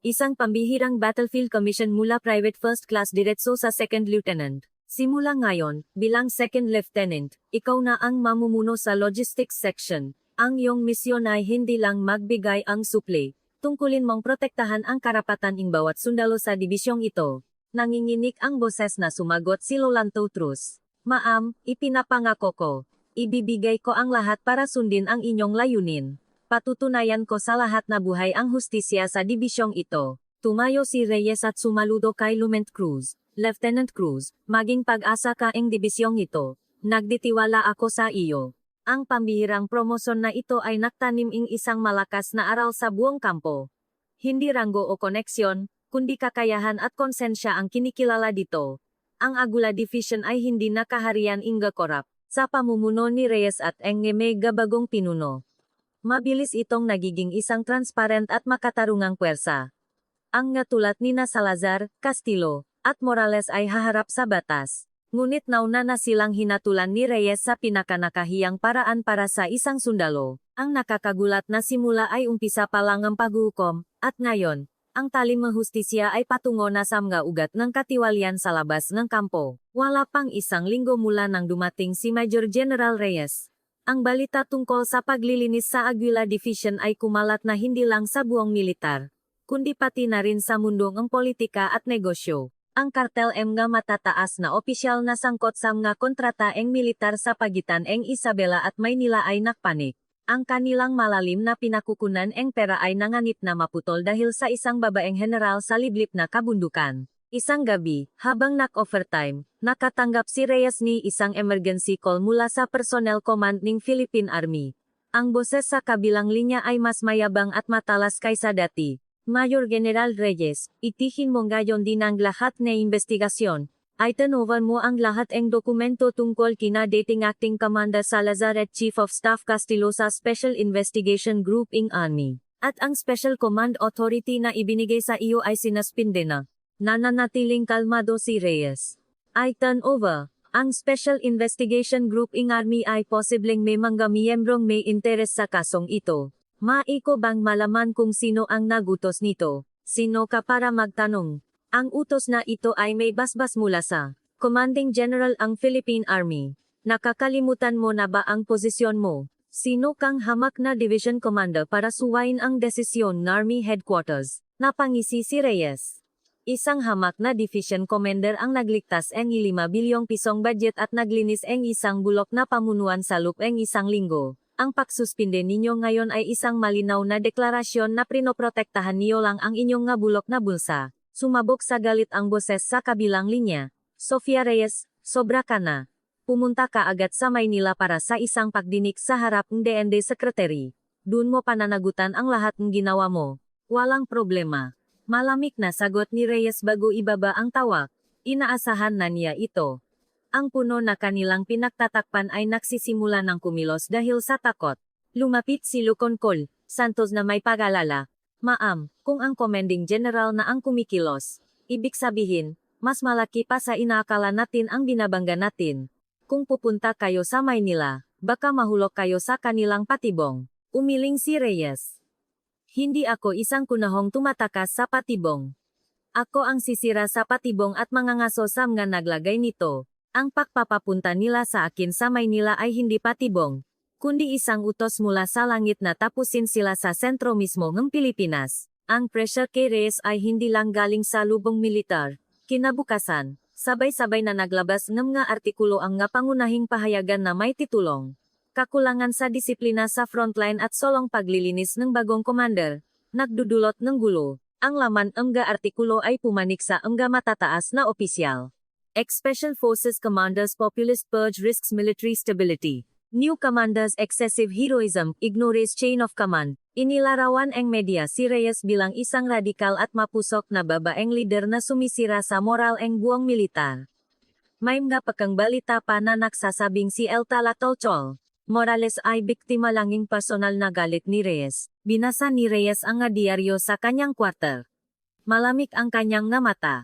Isang pambihirang battlefield commission mula private first class diretso sa second lieutenant. Simula ngayon, bilang second lieutenant, ikaw na ang mamumuno sa logistics section. Ang iyong misyon ay hindi lang magbigay ang suple. Tungkulin mong protektahan ang karapatan ng bawat sundalo sa dibisyong ito. Nanginginig ang boses na sumagot si Lolanto Trus. Ma'am, ipinapangako ko. Ibibigay ko ang lahat para sundin ang inyong layunin. Patutunayan ko sa lahat na buhay ang hustisya sa dibisyong ito. Tumayo si Reyes at sumaludo kay Lieutenant Cruz. Lieutenant Cruz, maging pag-asa ka ang dibisyong ito. Nagditiwala ako sa iyo. Ang pambihirang promosyon na ito ay naktanim ng isang malakas na aral sa buong kampo. Hindi ranggo o koneksyon, kundi kakayahan at konsensya ang kinikilala dito. Ang Agula Division ay hindi nakaharian inga korap, sa pamumuno ni Reyes at ang mega bagong pinuno. Mabilis itong nagiging isang transparent at makatarungang puwersa. Ang nga tulad ni na Salazar, Castillo, at Morales ay haharap sa batas. Ngunit nauna na silang hinatulan ni Reyes sa pinakanakahiyang paraan para sa isang sundalo. Ang nakakagulat na simula ay umpisa pa lang ang paghukom, at ngayon, ang talimang hustisya ay patungo na sa mga ugat ng katiwalian sa labas ng kampo. Wala pang isang linggo mula nang dumating si Major General Reyes. Ang balita tungkol sa paglilinis sa Aguila Division ay kumalat na hindi lang sa buong militar, kundi pati na rin sa mundong ng politika at negosyo. Ang kartel nga matataas na opisyal na sangkot sa mga kontrata ng militar sa pagitan ng Isabela at Maynila ay nakpanik. Ang kanilang malalim na pinakukunan ng pera ay nanganib na maputol dahil sa isang babaeng general sa liblib na kabundukan. Isang gabi, habang nag-overtime, nakatanggap si Reyes ni isang emergency call mula sa personnel command ng Philippine Army. Ang boses sa kabilang linya ay mas mayabang at matalas kaysa dati. Mayor General Reyes, itihin mo ngayon din ang lahat na investigasyon. Ay turnover mo ang lahat ng dokumento tungkol kina dating Acting Commander Salazar at Chief of Staff Castillo sa Special Investigation Group ng Army. At ang Special Command Authority na ibinigay sa iyo ay sinaspinde na. Nananatiling kalmado si Reyes. Ay turnover. Ang Special Investigation Group ng Army ay posibleng may mga miyembrong may interes sa kasong ito. Maiko bang malaman kung sino ang nagutos nito? Sino ka para magtanong? Ang utos na ito ay may basbas mula sa Commanding General ang Philippine Army. Nakakalimutan mo na ba ang posisyon mo? Sino kang hamak na division commander para suwain ang desisyon ng Army Headquarters? Napangisi si Reyes. Isang hamak na division commander ang nagligtas ng 5 bilyong pisong budget at naglinis ng isang bulok na pamunuan sa loob ng isang linggo. Ang pagsuspinde ninyo ngayon ay isang malinaw na deklarasyon na prinoprotektahan niyo lang ang inyong nga bulok na bulsa. Sumabog sa galit ang boses sa kabilang linya. Sofia Reyes, sobra ka na. Pumunta ka agad sa Maynila para sa isang pagdinig sa harap ng DND Secretary. Doon mo pananagutan ang lahat ng ginawa mo. Walang problema. Malamig na sagot ni Reyes bago ibaba ang tawag. Inaasahan na niya ito. Ang puno na kanilang pinagtatakpan ay nagsisimula ng kumilos dahil sa takot. Lumapit si Luconcol Santos na may pag-alala. Ma'am, kung ang commanding general na ang kumikilos, ibig sabihin, mas malaki pa sa inaakala natin ang binabangga natin. Kung pupunta kayo sa Maynila, baka mahulog kayo sa kanilang patibong. Umiling si Reyes. Hindi ako isang kunahong tumatakas sa patibong. Ako ang sisira sa patibong at mangangaso sa mga naglagay nito. Ang pagpapapunta nila sa akin sa Maynila ay hindi patibong, kundi isang utos mula sa langit na tapusin sila sa sentro mismo ng Pilipinas. Ang pressure kay Reyes ay hindi lang galing sa lubong militar. Kinabukasan, sabay-sabay na naglabas ng mga artikulo ang nga pangunahing pahayagan na may titulong Kakulangan sa disiplina sa frontline at solong paglilinis ng bagong commander, nagdudulot ng gulo. Ang laman ng mga artikulo ay pumanik sa mga matataas na opisyal. Special Forces Commanders Populist Purge Risks Military Stability. New Commanders Excessive Heroism Ignores Chain of Command. Inilarawan ang media si Reyes bilang isang radikal at mapusok na babaeng lider na sumisira sa moral ng buong militar. May mga pakangbalita pa na nagsasabing si El Talatolchol Morales ay biktima langing personal na galit ni Reyes. Binasa ni Reyes ang diaryo sa kanyang kwarter. Malamig ang kanyang nga mata.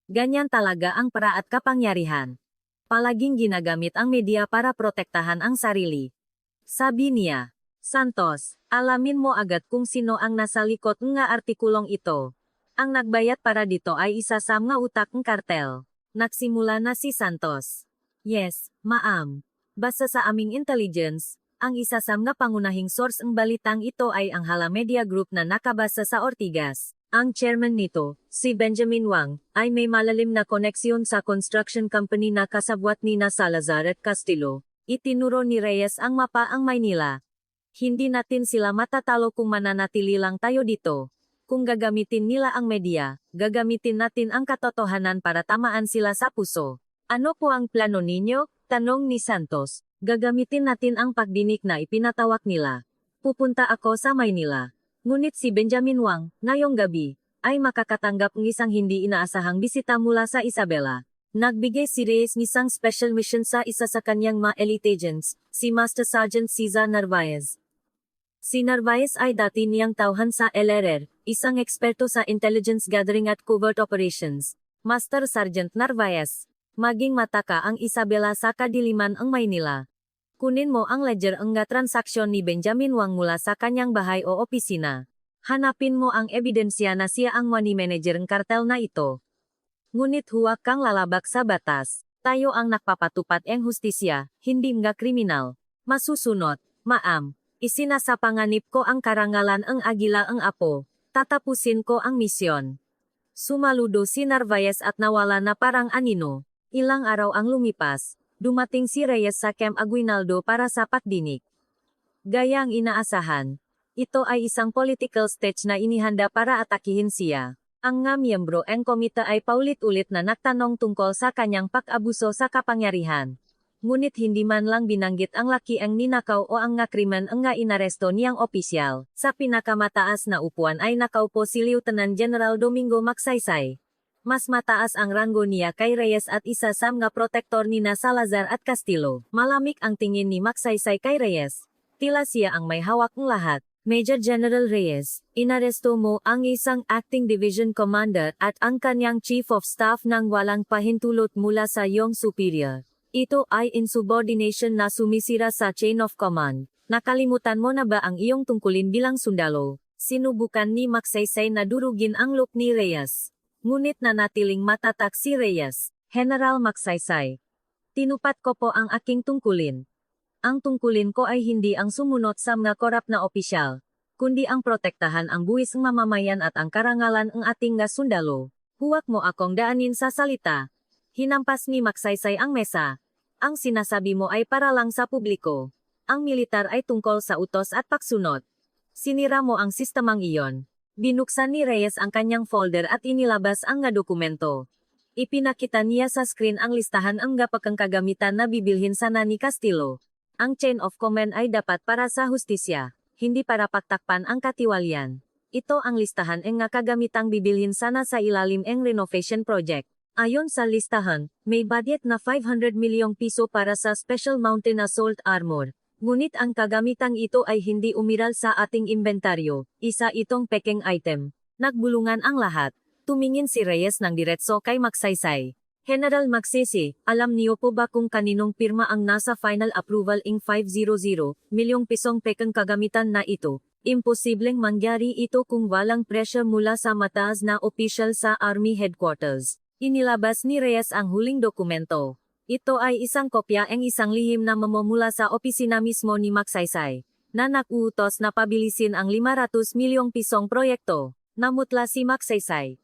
Ganyan talaga ang para at kapangyarihan. Palaging ginagamit ang media para protektahan ang sarili. Sabi niya, Santos, alamin mo agad kung sino ang nasa likod nga artikulong ito. Ang nagbayad para dito ay isa sa mga utak ng kartel. Nagsimula na si Santos. Yes, ma'am. Basta sa aming intelligence, ang isa sa mga pangunahing source ng balitang ito ay ang Hala Media Group na nakabasa sa Ortigas. Ang chairman nito, si Benjamin Wang, ay may malalim na koneksyon sa construction company na kasabwat ni na Salazar at Castillo. Itinuro ni Reyes ang mapa ang Maynila. Hindi natin sila matatalo kung mananatili lang tayo dito. Kung gagamitin nila ang media, gagamitin natin ang katotohanan para tamaan sila sa puso. Ano po ang plano ninyo? Tanong ni Santos. Gagamitin natin ang pagdinig na ipinatawag nila. Pupunta ako sa Maynila. Ngunit si Benjamin Wang, ngayong gabi, ay makakatanggap ng isang hindi inaasahang bisita mula sa Isabela. Nagbigay si Reyes ng isang special mission sa isa sa kanyang mga elite agents, si Master Sergeant Cesar Narvaez. Si Narvaez ay dati niyang tauhan sa LRR, isang eksperto sa intelligence gathering at covert operations. Master Sergeant Narvaez, maging mataka ang Isabela sa kadiliman ang Maynila. Kunin mo ang ledger ang nga transaksyon ni Benjamin Wang mula sa kanyang bahay o opisina. Hanapin mo ang ebidensya na siya ang money manager ng kartel na ito. Ngunit huwag kang lalabag sa batas. Tayo ang nakpapatupad ng hustisya, hindi mga kriminal. Masusunod, ma'am. Isinasapanganib ko ang karangalan ang agila ang apo. Tatapusin ko ang misyon. Sumaludo si Narvaez at nawala na parang anino. Ilang araw ang lumipas. Dumating si Reyes sa Camp Aguinaldo para sa pagdinig. Gaya ang inaasahan, ito ay isang political stage na inihanda para atakihin siya. Ang nga miyembro ng komite ay paulit-ulit na nagtanong tungkol sa kanyang pag-abuso sa kapangyarihan. Ngunit hindi man lang binanggit ang laki ang ninakaw o ang nga krimen ang nga inaresto niyang opisyal. Sa pinakamataas na upuan ay nakaupo si Lieutenant General Domingo Magsaysay. Mas mataas ang ranggo niya kay Reyes at isa sa mga protektor ni na Salazar at Castillo. Malamig ang tingin ni Magsaysay kay Reyes. Tila siya ang may hawak ng lahat. Major General Reyes, inaresto mo ang isang acting division commander at ang kanyang chief of staff nang walang pahintulot mula sa iyong superior. Ito ay insubordination na sumisira sa chain of command. Nakalimutan mo na ba ang iyong tungkulin bilang sundalo? Sinubukan ni Magsaysay na durugin ang look ni Reyes. Ngunit nanatiling matatak si Reyes. General Magsaysay, Tinupat ko po ang aking tungkulin. Ang tungkulin ko ay hindi ang sumunod sa mga korap na opisyal, kundi ang protektahan ang buwis ng mamamayan at ang karangalan ng ating nga sundalo. Huwag mo akong daanin sa salita. Hinampas ni Magsaysay ang mesa. Ang sinasabi mo ay para lang sa publiko. Ang militar ay tungkol sa utos at pagsunod. Sinira mo ang sistemang iyon. Binuksan ni Reyes ang kanyang folder at inilabas ang nga dokumento. Ipinakita niya sa screen ang listahan ang gapakang kagamitan na bibilhin sana ni Castillo. Ang chain of command ay dapat para sa hustisya, hindi para pagtakpan ang katiwalian. Ito ang listahan ng nga kagamitang bibilhin sana sa ilalim ng renovation project. Ayon sa listahan, may budget na 500 milyong piso para sa Special Mountain Assault Armor. Ngunit ang kagamitang ito ay hindi umiral sa ating inventaryo, isa itong pekeng item. Nagbulungan ang lahat. Tumingin si Reyes ng diretso kay Magsaysay. General Magsisi, alam niyo po ba kung kaninong pirma ang nasa final approval ng 500 milyong pisong pekeng kagamitan na ito? Imposibleng mangyari ito kung walang pressure mula sa mataas na opisyal sa Army Headquarters. Inilabas ni Reyes ang huling dokumento. Ito ay isang kopya ng isang lihim na mamumula sa opisina mismo ni Magsaysay, na nakuutos na pabilisin ang 500 milyong pisong proyekto. Namutla si Magsaysay.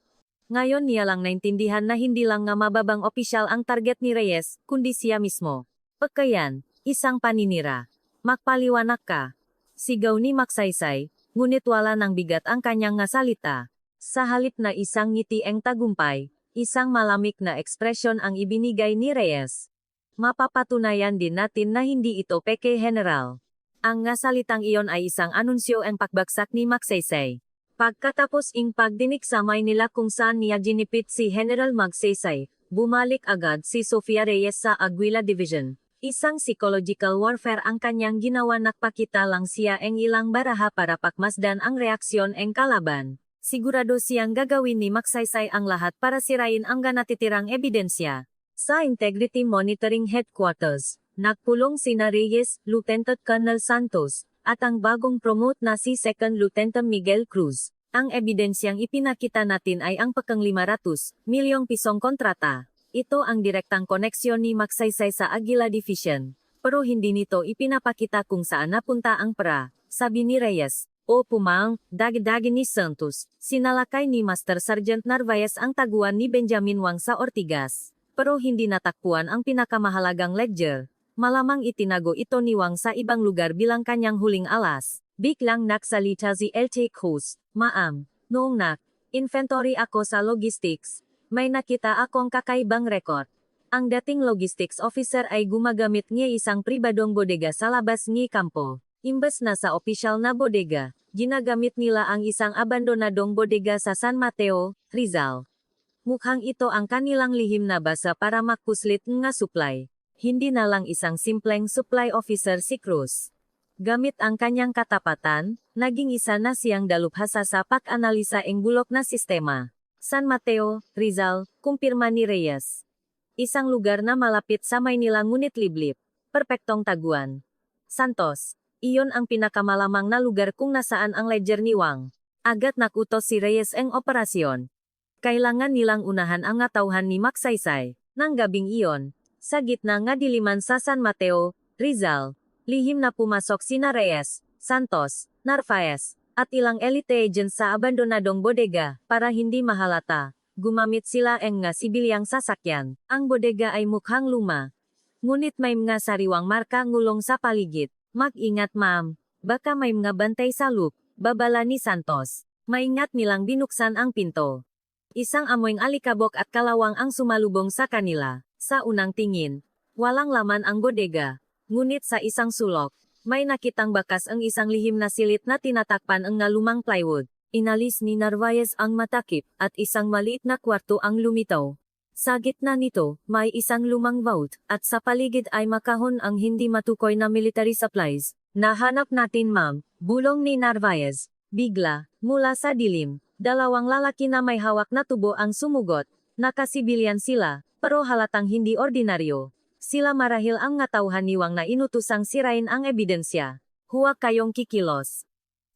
Ngayon niya lang naintindihan na hindi lang nga mababang opisyal ang target ni Reyes, kundi siya mismo. Pagkayan, isang paninira. Magpaliwanag ka. Sigaw ni Magsaysay, ngunit wala ng bigat ang kanyang nga salita. Sa halip na isang ngiti ang tagumpay, isang malamig na ekspresyon ang ibinigay ni Reyes. Mapapatunayan din natin na hindi ito peke, General. Ang nga salitang iyon ay isang anunsyo ang pagbagsak ni Magsaysay. Pagkatapos ing pagdinig sa Maynila kung saan niya ginipit si General Magsaysay, bumalik agad si Sofia Reyes sa Aguila Division. Isang psychological warfare ang kanyang ginawa, nakpakita lang siya ang ilang baraha para pakmasdan ang reaksyon ng kalaban. Sigurado siyang gagawin ni Magsaysay ang lahat para sirain ang natitirang ebidensya. Sa Integrity Monitoring Headquarters, nagpulong sina Reyes, Lieutenant Colonel Santos, at ang bagong promote na si Second Lieutenant Miguel Cruz. Ang ebidensyang ipinakita natin ay ang pekeng 500 milyong pisong kontrata. Ito ang direktang koneksyon ni Magsaysay sa Aguila Division. Pero hindi nito ipinapakita kung saan napunta ang pera, sabi ni Reyes. O pumang, dagdag ni Santos, sinalakay ni Master Sergeant Narvaez ang taguan ni Benjamin Wang sa Ortigas. Pero hindi natakpuan ang pinakamahalagang ledger. Malamang itinago ito ni Wang sa ibang lugar bilang kanyang huling alas. Biglang nagsalita si LT Cruz, Ma'am, noong inventory ako sa logistics, may nakita akong kakaibang record. Ang dating logistics officer ay gumagamit ng isang pribadong bodega sa labas ng kampo. Imbes na sa opisyal na bodega, ginagamit nila ang isang abandonadong bodega sa San Mateo, Rizal. Mukhang ito ang kanilang lihim na basa para makuslit nga supply. Hindi na lang isang simpleng supply officer si Cruz. Gamit ang kanyang katapatan, naging isa na siyang dalubhasa sa pag-analisa ng bulok na sistema. San Mateo, Rizal, kumpirma ni Reyes. Isang lugar na malapit sa Maynila ngunit liblib. Perpektong taguan. Santos. Iyon ang pinakamalamang na lugar kung nasaan ang ledger ni Wang. Agad nakutos si Reyes ang operasyon. Kailangan nilang unahan ang tauhan ni Magsaysay. Nang gabing iyon, sa gitna nga diliman sa San Mateo, Rizal, lihim na pumasok sina Reyes, Santos, Narvaez, at ilang elite agents sa abandonadong bodega para hindi mahalata. Gumamit sila ng nga sibilyang sasakyan. Ang bodega ay mukhang luma. Ngunit may mga sariwang marka ngulong sa paligid. Mag-ingat ma'am, baka may mga bantay sa loop, babala ni Santos. Maingat nilang binuksan ang pinto. Isang amoyng alikabok at kalawang ang sumalubong sa kanila. Sa unang tingin, walang laman ang bodega. Ngunit sa isang sulok, may nakitang bakas ang isang lihim na silit na tinatakpan ang lumang plywood. Inalis ni Narvaez ang matakip at isang maliit na kwarto ang lumitaw. Sa gitna nito, may isang lumang vault, at sa paligid ay makahon ang hindi matukoy na military supplies. Nahanap natin ma'am, bulong ni Narvaez. Bigla, mula sa dilim, dalawang lalaki na may hawak na tubo ang sumugot. Nakasibilyan sila, pero halatang hindi ordinaryo. Sila marahil ang tauhan ni Wang na inutusang sirain ang ebidensya. Huwag kayong kikilos.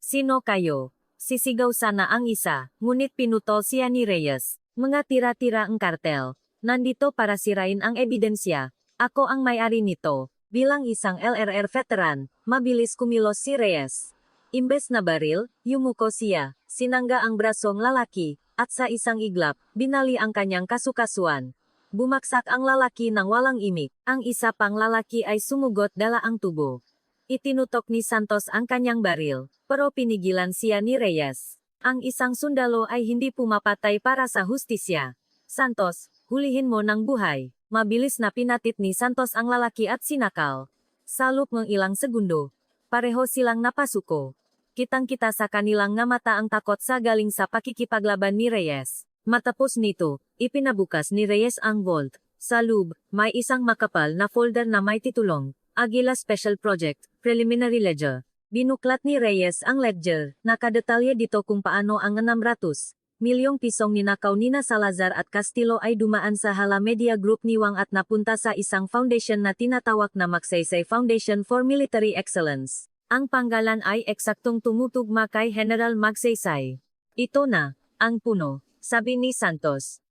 Sino kayo? Sisigaw sana ang isa, ngunit pinutol siya ni Reyes. Mga tira-tira ang kartel. Nandito para sirain ang ebidensya. Ako ang may-ari nito. Bilang isang LRR veteran, mabilis kumilos si Reyes. Imbes na baril, yumuko siya, sinangga ang brasong lalaki, at sa isang iglap, binali ang kanyang kasukasuan. Bumaksak ang lalaki ng walang imik. Ang isa pang lalaki ay sumugot dala ang tubo. Itinutok ni Santos ang kanyang baril, pero pinigilan siya ni Reyes. Ang isang sundalo ay hindi pumapatay para sa hustisya. Santos, hulihin mo ng buhay. Mabilis na pinatit ni Santos ang lalaki at sinakal. Sa loob ng ilang segundo, pareho silang napasuko. Kitang-kita sa kanilang nga mata ang takot sa galing sa pakikipaglaban ni Reyes. Matapos nito, ipinabukas ni Reyes ang vault. Sa loob, may isang makapal na folder na may titulong, Aguila Special Project, Preliminary Ledger. Binuklat ni Reyes ang ledger, nakadetalye dito kung paano ang 600 milyong pisong ninakaw nina Salazar at Castillo ay dumaan sa Hala Media Group ni Wang at napunta sa isang foundation na tinatawag na Magsaysay Foundation for Military Excellence. Ang panggalan ay eksaktong tumutugma kay General Magsaysay. Ito na, ang puno, sabi ni Santos.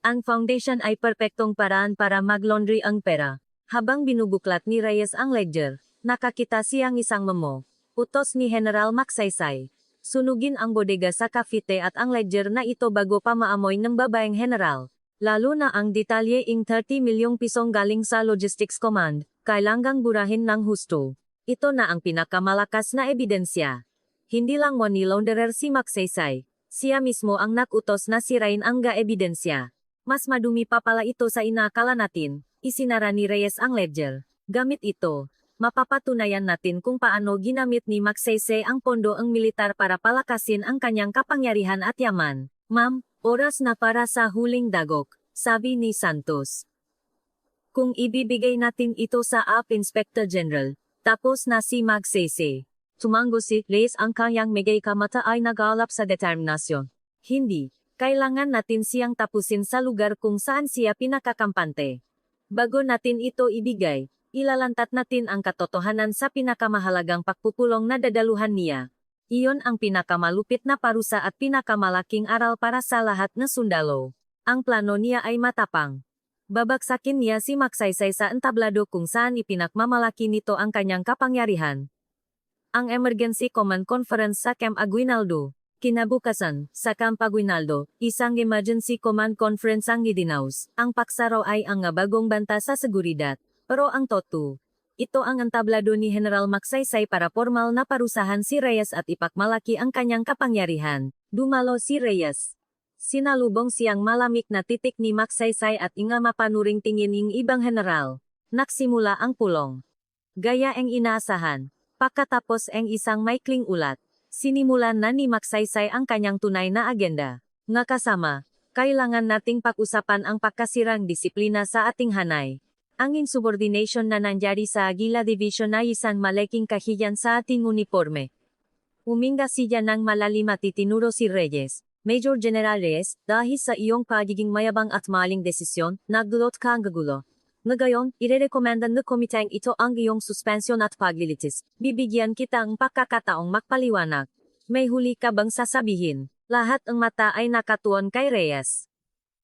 Ang foundation ay perpektong paraan para mag-laundry ang pera. Habang binubuklat ni Reyes ang ledger, nakakita siyang isang memo. Utos ni General Magsaysay. Sunugin ang bodega sa Cavite at ang ledger na ito bago pa maamoy ng babaeng general. Lalo na ang detalye ing 30 milyong pisong galing sa Logistics Command, kailangang burahin ng husto. Ito na ang pinakamalakas na ebidensya. Hindi lang money launderer si Magsaysay. Siya mismo ang nakutos na sirain ang ebidensya. Mas madumi pa pala ito sa inaakala natin. Isinara ni Reyes ang ledger. Gamit ito, mapapatunayan natin kung paano ginamit ni Magsaysay ang pondo ang militar para palakasin ang kanyang kapangyarihan at yaman. Ma'am, oras na para sa huling dagok, sabi ni Santos. Kung ibibigay natin ito sa Inspector General, tapos na si Magsaysay. Tumango si Reyes ang kanyang megay kamata ay nag-aalap sa determinasyon. Hindi, kailangan natin siyang tapusin sa lugar kung saan siya pinakakampante. Bago natin ito ibigay, ilalantat natin ang katotohanan sa pinakamahalagang pagpupulong na dadaluhan niya. Iyon ang pinakamalupit na parusa at pinakamalaking aral para sa lahat na sundalo. Ang plano niya ay matapang. Babagsakin niya si Magsaysay sa entablado kung saan ipinakmamalaki nito ang kanyang kapangyarihan. Ang Emergency Command Conference sa Camp Aguinaldo. Kinabukasan, sa Camp Aguinaldo, isang Emergency Command Conference ang idinaus. Ang paksa raw ay ang bagong banta sa seguridad. Pero ang totoo, ito ang entablado ni General Magsaysay para formal na parusahan si Reyes at ipakmalaki ang kanyang kapangyarihan. Dumalo si Reyes. Sinalubong siyang malamig na titik ni Magsaysay at inga mapanuring tingin ng ibang general. Nagsimula ang pulong. Gaya ang inaasahan. Pagkatapos ang isang maikling ulat, sinimulan na ni Magsaysay ang kanyang tunay na agenda. Nga kasama, kailangan nating pag-usapan ang pagkasirang disiplina sa ating hanay. Ang insubordination na nangyari sa Aguila Division ay isang malaking kahiyan sa ating uniforme. Huminga siya ng malalim at itinuro si Reyes. Major General Reyes, dahil sa iyong pagiging mayabang at maling desisyon, nagdulot ka ang gagulo. Ngayon, irerekomenda ng komiteng ito ang iyong suspensyon at paglilitis. Bibigyan kita ang pagkakataong magpaliwanag. May huli ka bang sasabihin? Lahat ang mata ay nakatuon kay Reyes.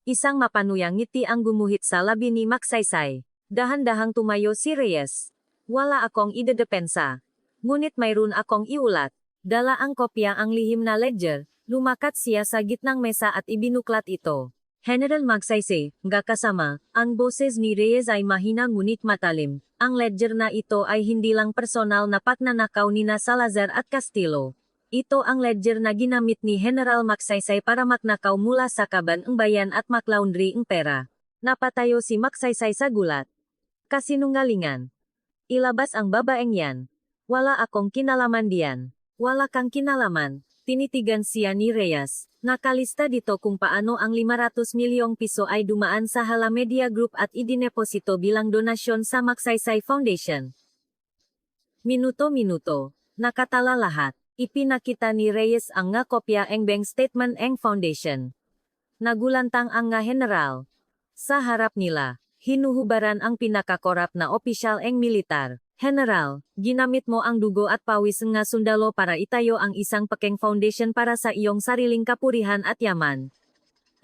Isang mapanuyang ngiti ang gumuhit sa labi ni Magsaysay. Dahan-dahang tumayo si Reyes. Wala akong idedepensa. Ngunit mayroon akong iulat. Dala ang kopya ang lihim na ledger. Lumakat siya sa gitnang mesa at ibinuklat ito. General Magsaysay, nga kasama, ang boses ni Reyes ay mahina ngunit matalim. Ang ledger na ito ay hindi lang personal na pagnanakaw nina Salazar at Castillo. Ito ang ledger na ginamit ni General Magsaysay para magnakaw mula sa kaban ng bayan at maklaundry ang pera. Napatayo si Magsaysay sa gulat. Kasinungalingan. Ilabas ang babaeng yan. Wala akong kinalaman diyan. Wala kang kinalaman. Tinitigan siya ni Reyes. Nakalista dito kung paano ang 500 milyong piso ay dumaan sa Hala Media Group at idineposito bilang donasyon sa Magsaysay Foundation. Minuto-minuto. Nakatala lahat. Ipinakita ni Reyes ang nga kopya ng bank statement ng foundation. Nagulantang ang nga general. Sa harap nila, hinuhubaran ang pinakakorap na opisyal ng militar. General, ginamit mo ang dugo at pawis nga sundalo para itayo ang isang pakeng foundation para sa iyong sariling kapurihan at yaman.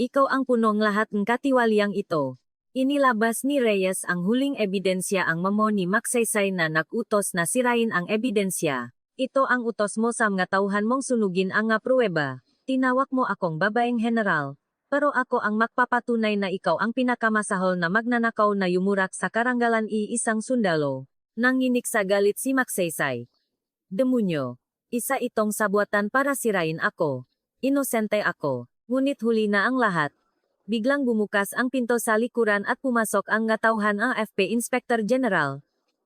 Ikaw ang punong lahat ng katiwaliang ito. Inilabas ni Reyes ang huling ebidensya ang mamo ni Magsaysay na nag-utos na sirain ang ebidensya. Ito ang utos mo sa mga tauhan mong sunugin ang nga pruweba. Tinawag mo akong babaeng general. Pero ako ang magpapatunay na ikaw ang pinakamasahol na magnanakaw na yumurak sa karangalan isang sundalo. Nanginig sa galit si Magsaysay. Demonyo. Isa itong sabuatan para sirain ako. Inosente ako. Ngunit huli na ang lahat. Biglang bumukas ang pinto sa likuran at pumasok ang tauhan ang AFP Inspector General.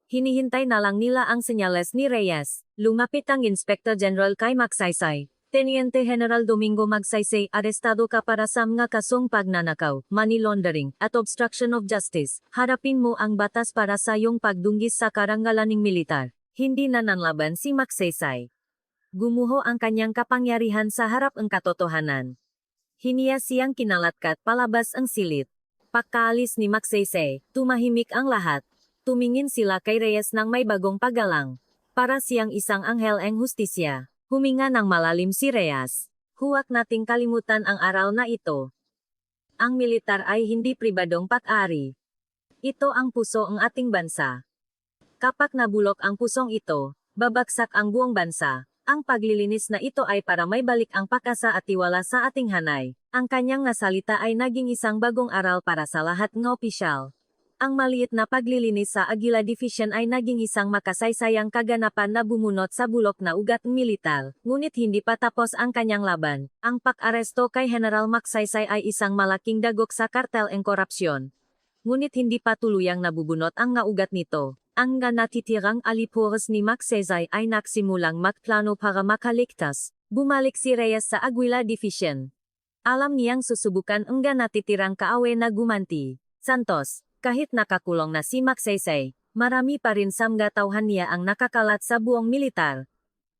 Hinihintay na lang nila ang senyales ni Reyes. Lumapit ang Inspector General kay Magsaysay. Teniente General Domingo Magsaysay, arestado ka para sa mga kasong pagnanakaw, money laundering, at obstruction of justice. Harapin mo ang batas para sa iyong pagdunggis sa karangalaning militar. Hindi na nanlaban si Magsaysay. Gumuho ang kanyang kapangyarihan sa harap ang katotohanan. Hiniya siyang kinalatkat palabas ang silit. Pagkaalis ni Magsaysay, tumahimik ang lahat. Tumingin sila kay Reyes ng may bagong paggalang. Para siyang isang anghel ng hustisya. Huminga ng malalim si Reyes. Huwag nating kalimutan ang araw na ito. Ang militar ay hindi pribadong pag-ari. Ito ang puso ng ating bansa. Kapag nabulok ang pusong ito, babagsak ang buong bansa. Ang paglilinis na ito ay para may balik ang pag-asa at tiwala sa ating hanay. Ang kanyang nasalita ay naging isang bagong aral para sa lahat ng opisyal. Ang maliit na paglilinis sa Aguila Division ay naging isang makasaysayang kaganapan na bumunot sa bulok na ugat ng militar. Ngunit hindi pa tapos ang kanyang laban. Ang pag-aresto kay General Magsaysay ay isang malaking dagok sa kartel ng korupsyon. Ngunit hindi pa tuluyang nabubunot ang ugat nito. Ang natitirang alipuros ni Magsaysay ay nagsimulang magplano para makaligtas. Bumalik si Reyes sa Aguila Division. Alam niyang susubukan ang natitirang kaawe na gumanti. Santos, kahit nakakulong na si Magsaysay, marami pa rin sa mga tauhan niya ang nakakalat sa buong militar.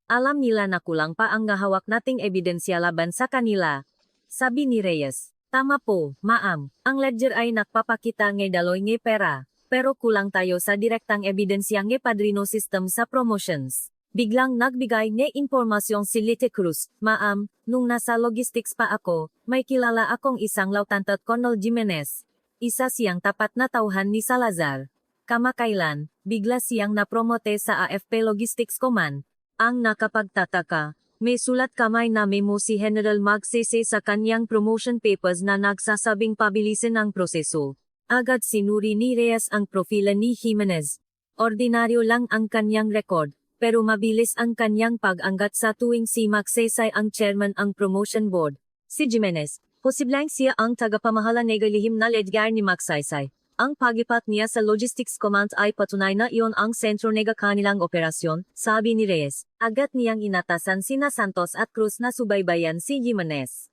Alam nila na kulang pa ang hawak nating ebidensya laban sa kanila. Sabi ni Reyes, tama po, ma'am, ang ledger ay nakpapakita ng daloy ng pera. Pero kulang tayo sa direktang ebidensya ng padrino system sa promotions. Biglang nagbigay ng impormasyon si Lite Cruz, ma'am, nung nasa logistics pa ako, may kilala akong isang Lieutenant Colonel Jimenez. Isa siyang tapat na tauhan ni Salazar. Kamakailan, bigla siyang napromote sa AFP Logistics Command. Ang nakapagtataka, may sulat kamay na memo si General Magsaysay sa kanyang promotion papers na nagsasabing pabilisin ang proseso. Agad sinuri ni Reyes ang profila ni Jimenez. Ordinaryo lang ang kanyang record, pero mabilis ang kanyang pag-anggat sa tuwing si Magsaysay ang chairman ang promotion board. Si Jimenez, posibleng siya ang tagapamahala ng lihim na ledger ni Magsaysay. Ang pagipat niya sa Logistics Command ay patunay na iyon ang sentro ng kanilang operasyon, sabi ni Reyes. Agad niyang inatasan sina Santos at Cruz na subaybayan si Jimenez.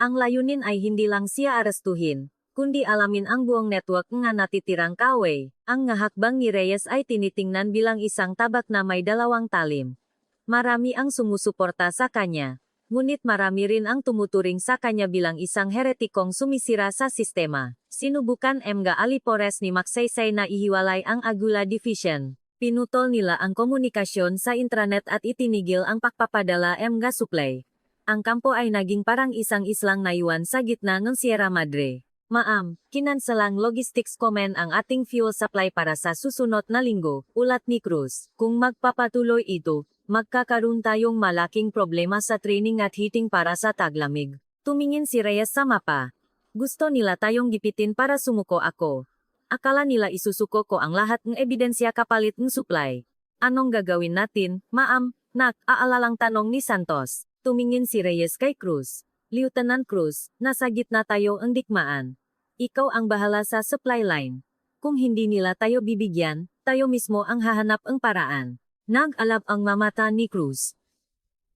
Ang layunin ay hindi lang siya arestuhin, kundi alamin ang buong network nga natitirang kaway. Ang hakbang ni Reyes ay tinitingnan bilang isang tabak na may dalawang talim. Marami ang sumusuporta sa kanya. Ngunit marami rin ang tumuturing sa kanya bilang isang heretikong sumisira sa sistema. Sinubukan mga alipores ni Magsaysay na ihiwalay ang Aguila Division. Pinutol nila ang komunikasyon sa intranet at itinigil ang pagpapadala mga supply. Ang kampo ay naging parang isang islang naiwan sa gitna ng Sierra Madre. Ma'am, kinansalang logistics command ang ating fuel supply para sa susunod na linggo, ulat ni Cruz. Kung magpapatuloy ito, magkakaroon tayong malaking problema sa training at heating para sa taglamig. Tumingin si Reyes sa mapa. Gusto nila tayong gipitin para sumuko ako. Akala nila isusuko ko ang lahat ng ebidensya kapalit ng supply. Anong gagawin natin, ma'am? Aalalang tanong ni Santos. Tumingin si Reyes kay Cruz. Lieutenant Cruz, nasa gitna tayo ang dikmaan. Ikaw ang bahala sa supply line. Kung hindi nila tayo bibigyan, tayo mismo ang hahanap ang paraan. Nag-alab ang mamata ni Cruz.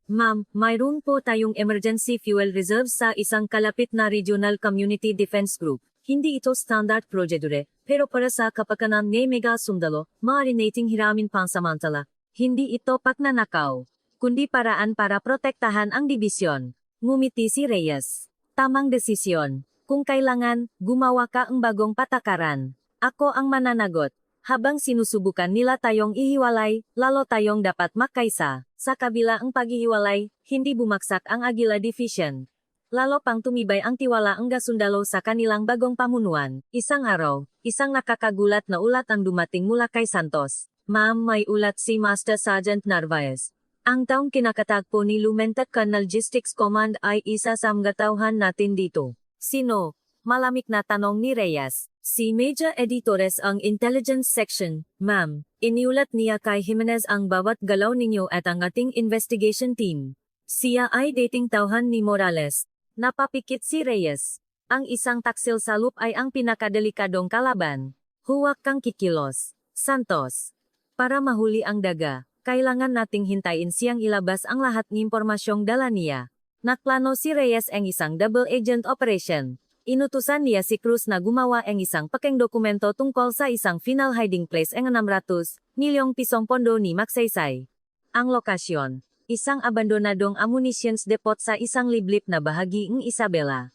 Ma'am, mayroon po tayong emergency fuel reserves sa isang kalapit na Regional Community Defense Group. Hindi ito standard procedure, pero para sa kapakanan ng mega sundalo, maaari nating hiramin pansamantala. Hindi ito pagnanakaw, kundi paraan para protektahan ang dibisyon. Ngumiti si Reyes. Tamang desisyon. Kung kailangan, gumawa ka ang bagong patakaran. Ako ang mananagot. Habang sinusubukan nila tayong ihiwalay, lalo tayong dapat magkaisa. Sa kabila ang paghihiwalay, hindi bumagsak ang Aguila Division. Lalo pang tumibay ang tiwala ang Sundalo sa kanilang bagong pamunuan. Isang araw, isang nakakagulat na ulat ang dumating mula kay Santos. Ma'am, may ulat si Master Sergeant Narvaez. Ang taong kinakatagpo ni Lumentat Logistics Command ay isa sa mga tauhan natin dito. Sino? Malamig na tanong ni Reyes. Si Major Editores ang Intelligence Section. Ma'am, iniulat niya kay Jimenez ang bawat galaw ninyo at ang ating investigation team. Siya ay dating tauhan ni Morales. Napapikit si Reyes. Ang isang taksil sa loop ay ang pinakadelikadong kalaban. Huwag kang kikilos. Santos. Para mahuli ang daga, kailangan nating hintayin siyang ilabas ang lahat ng impormasyong dala niya. Nakplano si Reyes ang isang double agent operation. Inutusan niya si Cruz na gumawa ang isang pakeng dokumento tungkol sa isang final hiding place ang 600 milyong pisong pondo ni Magsaysay. Ang lokasyon, isang abandonadong ammunitions depot sa isang liblib na bahagi ng Isabela.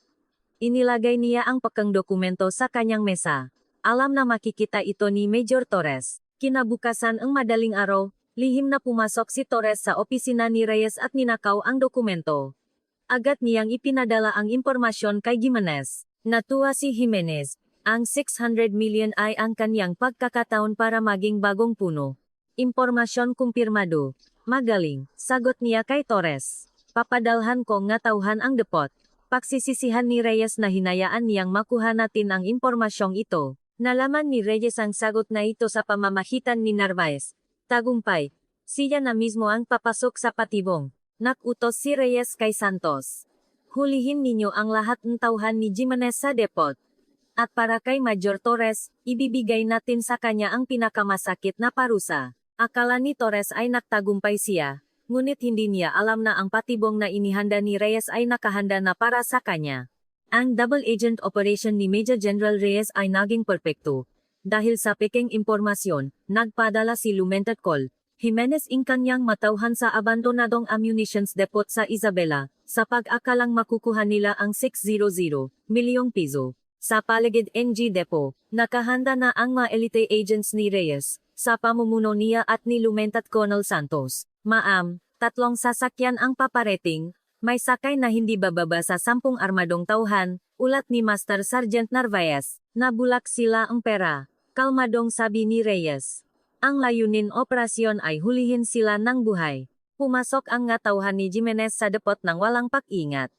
Inilagay niya ang pakeng dokumento sa kanyang mesa. Alam na makikita ito ni Major Torres. Kinabukasan ang madaling araw, lihim na pumasok si Torres sa opisina ni Reyes at ninakaw ang dokumento. Agad niyang ipinadala ang impormasyon kay Jimenez. Natuwa si Jimenez. Ang 600 million ay ang kanyang pagkakataon para maging bagong puno. Impormasyon kumpirmado. Magaling, sagot niya kay Torres. Papadalhan ko nga tauhan ang depot. Pagsisisihan ni Reyes na hinayaan niyang makuha natin ang impormasyong ito. Nalaman ni Reyes ang sagot na ito sa pamamagitan ni Narvaez. Tagumpay. Siya na mismo ang papasok sa patibong. Nakutos si Reyes kay Santos. Hulihin ninyo ang lahat ng tauhan ni Jimenez sa depot. At para kay Major Torres, ibibigay natin sa kanya ang pinakamasakit na parusa. Akala ni Torres ay nagtagumpay siya, ngunit hindi niya alam na ang patibong na inihanda ni Reyes ay nakahanda na para sa kanya. Ang double agent operation ni Major General Reyes ay naging perpekto. Dahil sa peking impormasyon, nagpadala si Lumentat Col. Jimenez ang kanyang matauhan sa abandonadong ammunitions depot sa Isabela, sa pag-akalang makukuha nila ang 600 milyong piso. Sa paligid NG Depot, nakahanda na ang mga elite agents ni Reyes, sa pamumuno niya at ni Lumentat Colonel Santos. Ma'am, 3 sasakyan ang paparating. May sakay na hindi bababa sa 10 armadong tauhan, ulat ni Master Sergeant Narvaez. Nabulak sila ang pera. Kalmadong sabi ni Reyes. Ang layunin operasyon ay hulihin sila ng buhay. Pumasok ang nga tauhan ni Jimenez sa depot ng walang pag-ingat.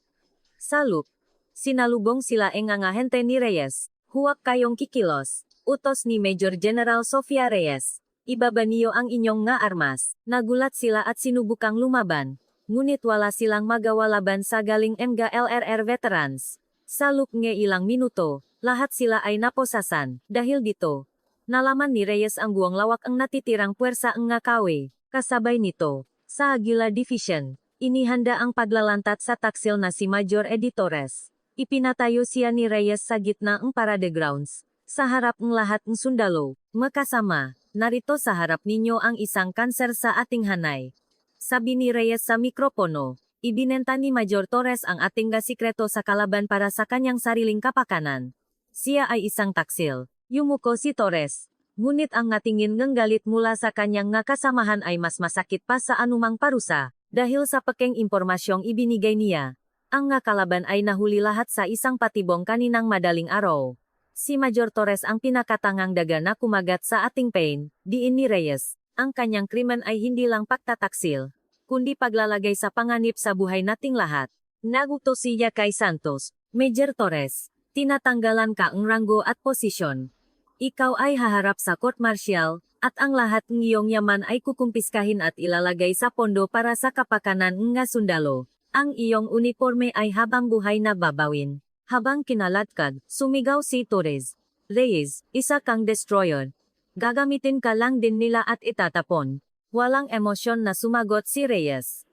Sa loop, sinalubong sila ang ahente ni Reyes. Huwag kayong kikilos. Utos ni Major General Sofia Reyes. Ibaba niyo ang inyong nga armas. Nagulat sila at sinubukang lumaban. Ngunit wala silang magawa laban sa galing mga LRR veterans. Sa loop ng ilang minuto, lahat sila ay naposasan. Dahil dito, nalaman ni Reyes ang buong lawak ang natitirang puwersa ang nga kawe. Kasabay nito, sa Aguila Division, inihanda ang paglalantat sa taksil na si Major Editores. Ipinatayo siya ni Reyes sa gitna ng parade grounds. Sa harap ng lahat ng sundalo, makasama, narito sa harap ninyo ang isang kanser sa ating hanay. Sabi ni Reyes sa mikropono, ibinenta ni Major Torres ang ating sikreto sa kalaban para sa kanyang sariling kapakanan. Siya ay isang taksil. Yumuko si Torres. Ngunit ang natingin ng galit mula sa kanyang nga kasamahan ay mas masakit pa sa anumang parusa, dahil sa pekeng impormasyong ibinigay niya. Ang nga kalaban ay nahuli lahat sa isang patibong kaninang madaling araw. Si Major Torres ang pinakatangang daga na kumagat sa ating pain, diin ni Reyes. Ang kanyang krimen ay hindi lang pagtataksil, kundi paglalagay sa panganib sa buhay nating lahat. Nagutos siya kay Santos, Major Torres, tinatanggalan ka ang ranggo at posisyon. Ikaw ay haharap sa court martial, at ang lahat ng iyong yaman ay kukumpiskahin at ilalagay sa pondo para sa kapakanan ng sundalo. Ang iyong uniforme ay habang buhay na babawin. Habang kinaladkad, sumigaw si Torres. Reyes, isa kang destroyer. Gagamitin ka lang din nila at itatapon. Walang emosyon na sumagot si Reyes.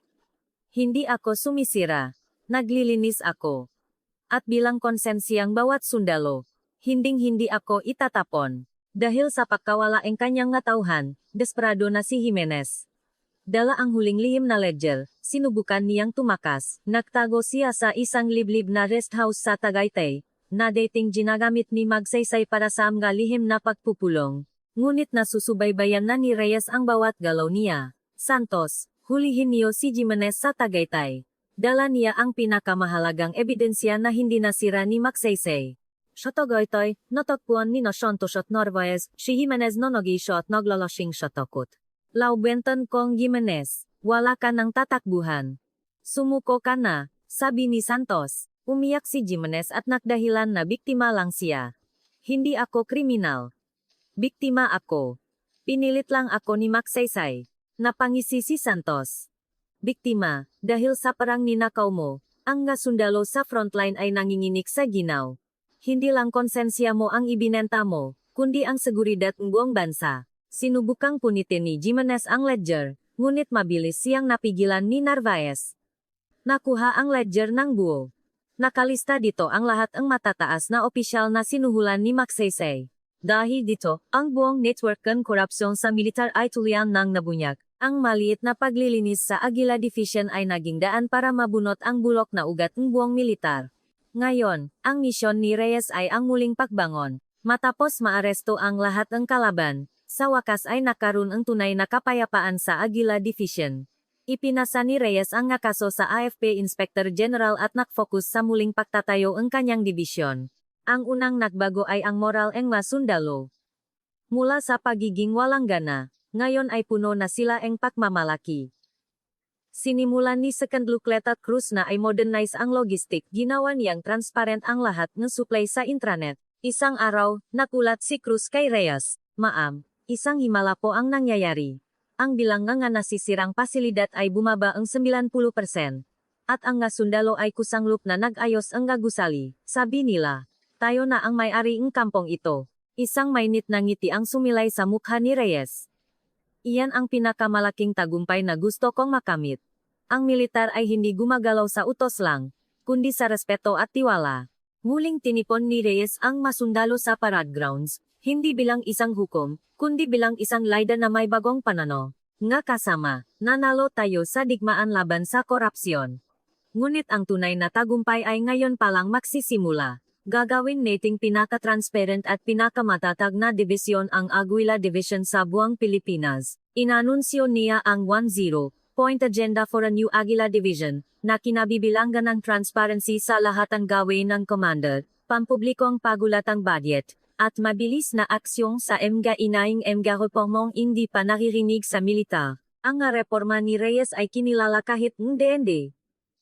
Hindi ako sumisira. Naglilinis ako. At bilang konsensiyang bawat sundalo, hinding-hindi ako itatapon. Dahil sa pagkawala ang kanyang tauhan, desperado na si Jimenez. Dala ang huling lihim na ledger, sinubukan niyang tumakas. Nagtago siya sa isang liblib na rest house sa Tagaytay, na dating ginagamit ni Magsaysay para sa mga lihim na pagpupulong. Ngunit nasusubaybayan na ni Reyes ang bawat galaw niya. Santos, hulihin niyo si Jimenez sa Tagaytay. Dala niya ang pinakamahalagang ebidensya na hindi nasira ni Magsaysay. Sotogojtoj, notagpuan ni Nasyontos at Narvaez, si Jimenez nonogi siya at naglalasing siya takot. Laubenton kong Jimenez, wala ka ng tatakbuhan. Sumuko ka na, sabi ni Santos. Umiyak si Jimenez at nakdahilan na biktima lang siya. Hindi ako kriminal. Biktima ako. Pinilit lang ako ni Magsaysay. Napangisi si Santos. Biktima, dahil sa parang ninakaw mo, ang nga sundalo sa frontline ay nanginginig sa ginaw. Hindi lang konsensya mo ang ibinenta mo, kundi ang seguridad ng buong bansa. Sinubukang punitin ni Jimenez ang ledger, ngunit mabilis siyang napigilan ni Narvaez. Nakuha ang ledger ng buo. Nakalista dito ang lahat ng matataas na opisyal na sinuhulan ni Magsaysay. Dahil dito, ang buong network ng korupsyon sa militar ay tuluyan ng nabunyag. Ang maliit na paglilinis sa Aguila Division ay naging daan para mabunot ang bulok na ugat ng buong militar. Ngayon, ang misyon ni Reyes ay ang muling pagbangon. Matapos maaresto ang lahat ng kalaban, sa wakas ay nakaroon ang tunay na kapayapaan sa Aguila Division. Ipinasa ni Reyes ang nga kaso sa AFP Inspector General at nakfocus sa muling pagtatayo ang kanyang dibisyon. Ang unang nagbago ay ang moral ng mga sundalo. Mula sa pagiging walang gana, ngayon ay puno na sila ang pagmamalaki. Sinimulan ni Second Lieutenant Cruz na ay modernize ang logistik, ginawa niyang transparent ang lahat ng supply sa intranet. Isang araw, nakulat si Cruz kay Reyes, "Ma'am, isang himala po ang nangyayari. Ang bilang nga nasisirang pasilidad ay bumaba ang 90%. At ang nga sundalo ay kusanglup na nag-ayos ang gagusali, sabi nila. Tayo na ang may-ari ng kampong ito." Isang mainit na ngiti ang sumilay sa mukha ni Reyes. Iyan ang pinakamalaking tagumpay na gusto kong makamit. Ang militar ay hindi gumagalaw sa utos lang, kundi sa respeto at tiwala. Muling tinipon ni Reyes ang masundalo sa parade grounds, hindi bilang isang hukom, kundi bilang isang leader na may bagong pananaw. Nga kasama, nanalo tayo sa digmaan laban sa korupsyon. Ngunit ang tunay na tagumpay ay ngayon palang magsisimula. Gagawin nating pinaka-transparent at pinakamatatag na dibisyon ang Aguila Division sa buong Pilipinas. Inanunsyo niya ang 10-point agenda for a new Aguila Division, na kinabibilanggan ng transparency sa lahat ng gawin ng commander, pampublikong pagulatang budget, at mabilis na aksyong sa mga inaing mga reformong hindi pa naririnig sa militar. Ang reforma ni Reyes ay kinilala kahit hindi.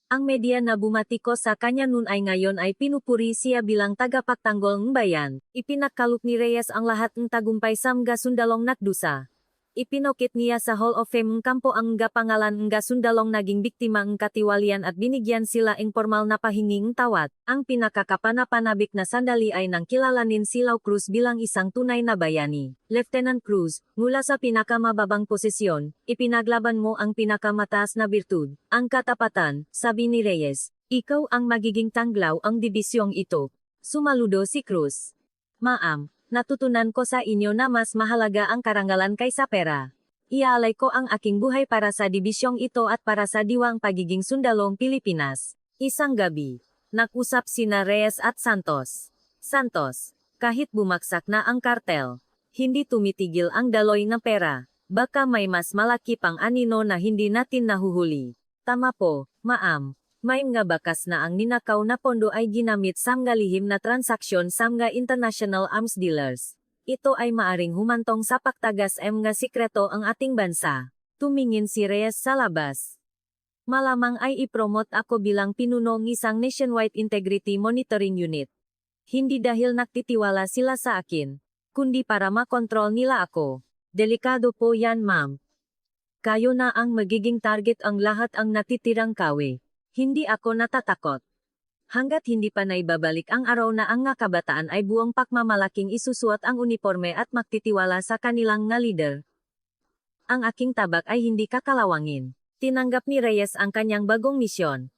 Ang media na bumatiko sa kanya noon ay ngayon ay pinupuri siya bilang tagapagtanggol ng bayan. Ipinakaluk ni Reyes ang lahat ng tagumpay sa mga sundalong nakdusa. Ipinokit niya sa Hall of Fame ng kampo ang mga pangalan ng sundalong naging biktima ng katiwalian at binigyan sila ng formal na pahinging tawad. Ang pinakakapanapanabik na sandali ay nang kilalanin si Lau Cruz bilang isang tunay na bayani. Lieutenant Cruz, mula sa pinakamababang posisyon, ipinaglaban mo ang pinakamataas na birtud, ang katapatan, sabi ni Reyes. Ikaw ang magiging tanglaw ang dibisyong ito. Sumaludo si Cruz. Ma'am, natutunan ko sa inyo na mas mahalaga ang karangalan kaysa pera. Iaalay ko ang aking buhay para sa dibisyong ito at para sa diwang pagiging sundalong Pilipinas. Isang gabi, nag-usap sina Reyes at Santos. Santos, kahit bumaksak na ang kartel, hindi tumitigil ang daloy ng pera. Baka may mas malaki pang anino na hindi natin nahuhuli. Tama po, ma'am. May mga bakas na ang ninakaw na pondo ay ginamit sa mga lihim na transaksyon sa mga international arms dealers. Ito ay maaring humantong sa pagtagas mga sikreto ang ating bansa. Tumingin si Reyes sa labas. Malamang ay ipromote ako bilang pinuno ng isang nationwide integrity monitoring unit. Hindi dahil nagtitiwala sila sa akin, kundi para makontrol nila ako. Delikado po yan, ma'am. Kayo na ang magiging target ang lahat ang natitirang kawi. Hindi ako natatakot. Hanggat hindi pa naibabalik ang araw na ang nga kabataan ay buong pagmamalaking isusuot ang uniforme at magtitiwala sa kanilang nga leader. Ang aking tabak ay hindi kakalawangin. Tinanggap ni Reyes ang kanyang bagong misyon.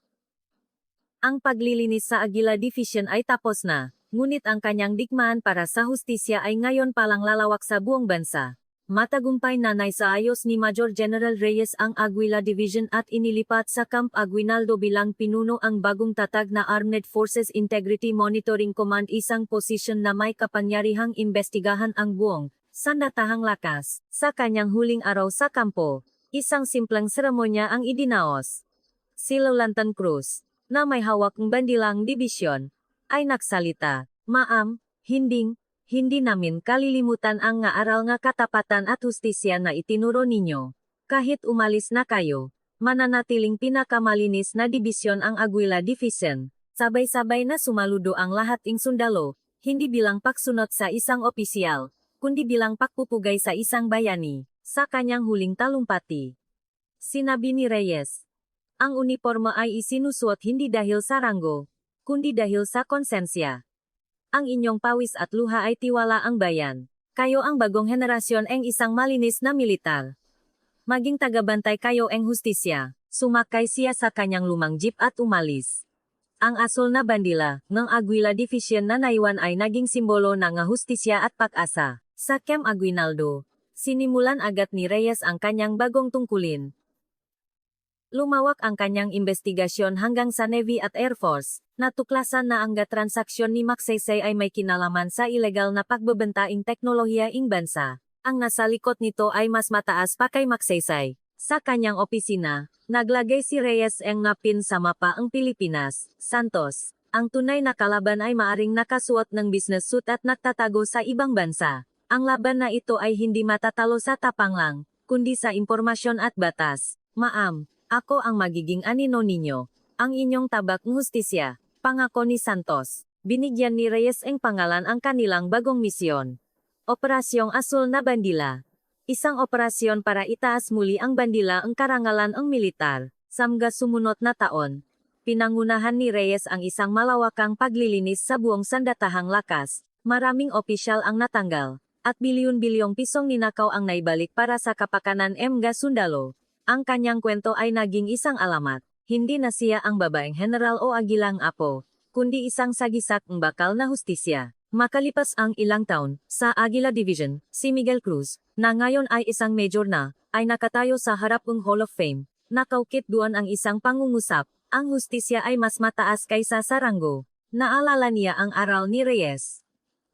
Ang paglilinis sa Aguila Division ay tapos na, ngunit ang kanyang digmaan para sa hustisya ay ngayon palang lalawak sa buong bansa. Matagumpay na naisaayos ni Major General Reyes ang Aguila Division at inilipat sa Camp Aguinaldo bilang pinuno ang bagong tatag na Armed Forces Integrity Monitoring Command, isang posisyon na may kapangyarihang imbestigahan ang buong sandatahang lakas. Sa kanyang huling araw sa kampo, isang simpleng seremonya ang idinaos. Si Lolanthan Cruz, na may hawak ng bandilang dibisyon, ay nagsalita, "Ma'am, hindi namin kalilimutan ang nga aral nga katapatan at hustisya na itinuro ninyo. Kahit umalis na kayo, mananatiling pinakamalinis na dibisyon ang Aguila Division." Sabay-sabay na sumaludo ang lahat ng sundalo, hindi bilang pagsunod sa isang opisyal, kundi bilang pagpupugay sa isang bayani, sa kanyang huling talumpati. Sinabi ni Reyes, "Ang uniforme ay isinusuot hindi dahil sa ranggo, kundi dahil sa konsensya. Ang inyong pawis at luha ay tiwala ang bayan. Kayo ang bagong henerasyon eng isang malinis na militar. Maging tagabantay kayo eng hustisya." Sumakay siya sa kanyang lumang jeep at umalis. Ang asul na bandila ng Aguila Division na naiwan ay naging simbolo ng hustisya at pag-asa. Sa Camp Aguinaldo, sinimulan agad ni Reyes ang kanyang bagong tungkulin. Lumawak ang kanyang investigasyon hanggang sa Navy at Air Force. Natuklasan na ang transaksyon ni Magsaysay ay may kinalaman sa ilegal na pagbebentaing teknolohiya ing bansa. Ang nasa likod nito ay mas mataas pa kay Magsaysay. Sa kanyang opisina, naglagay si Reyes ang napin sa mapa ang Pilipinas, Santos. Ang tunay na kalaban ay maaring nakasuot ng business suit at nagtatago sa ibang bansa. Ang laban na ito ay hindi matatalo sa tapang lang, kundi sa impormasyon at batas. "Ma'am, ako ang magiging anino ninyo, ang inyong tabak ng hustisya," pangako ni Santos. Binigyan ni Reyes ang pangalan ang kanilang bagong misyon. Operasyong Asul na Bandila. Isang operasyon para itaas muli ang bandila ang karangalan ang militar. Samga sumunod na taon, pinangunahan ni Reyes ang isang malawakang paglilinis sa buong sandatahang lakas. Maraming opisyal ang natanggal, at bilyon-bilyong pisong ninakaw ang naibalik para sa kapakanan mga sundalo. Ang kanyang kwento ay naging isang alamat. Hindi na siya ang babaeng general o agilang apo, kundi isang sagisak ng bakal na hustisya. Makalipas ang ilang taon, sa Aguila Division, si Miguel Cruz, na ngayon ay isang major na, ay nakatayo sa harap ng Hall of Fame. Nakaukit doon ang isang pangungusap, ang hustisya ay mas mataas kaysa sa ranggo. Naalala niya ang aral ni Reyes.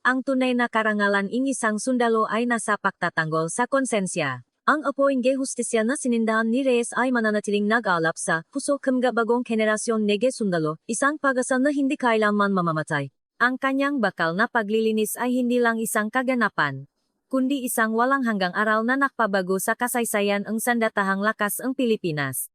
Ang tunay na karangalan ng isang sundalo ay nasa pagtatanggol sa konsensya. Ang apoing hustisya na sinindahan ni Reyes ay mananatiling nag-alap sa puso kumga bagong henerasyon nege sundalo, isang pag-asa na hindi kailanman mamamatay. Ang kanyang bakal na paglilinis ay hindi lang isang kaganapan, kundi isang walang hanggang aral na nakpabago sa kasaysayan ng sandatahang lakas ng Pilipinas.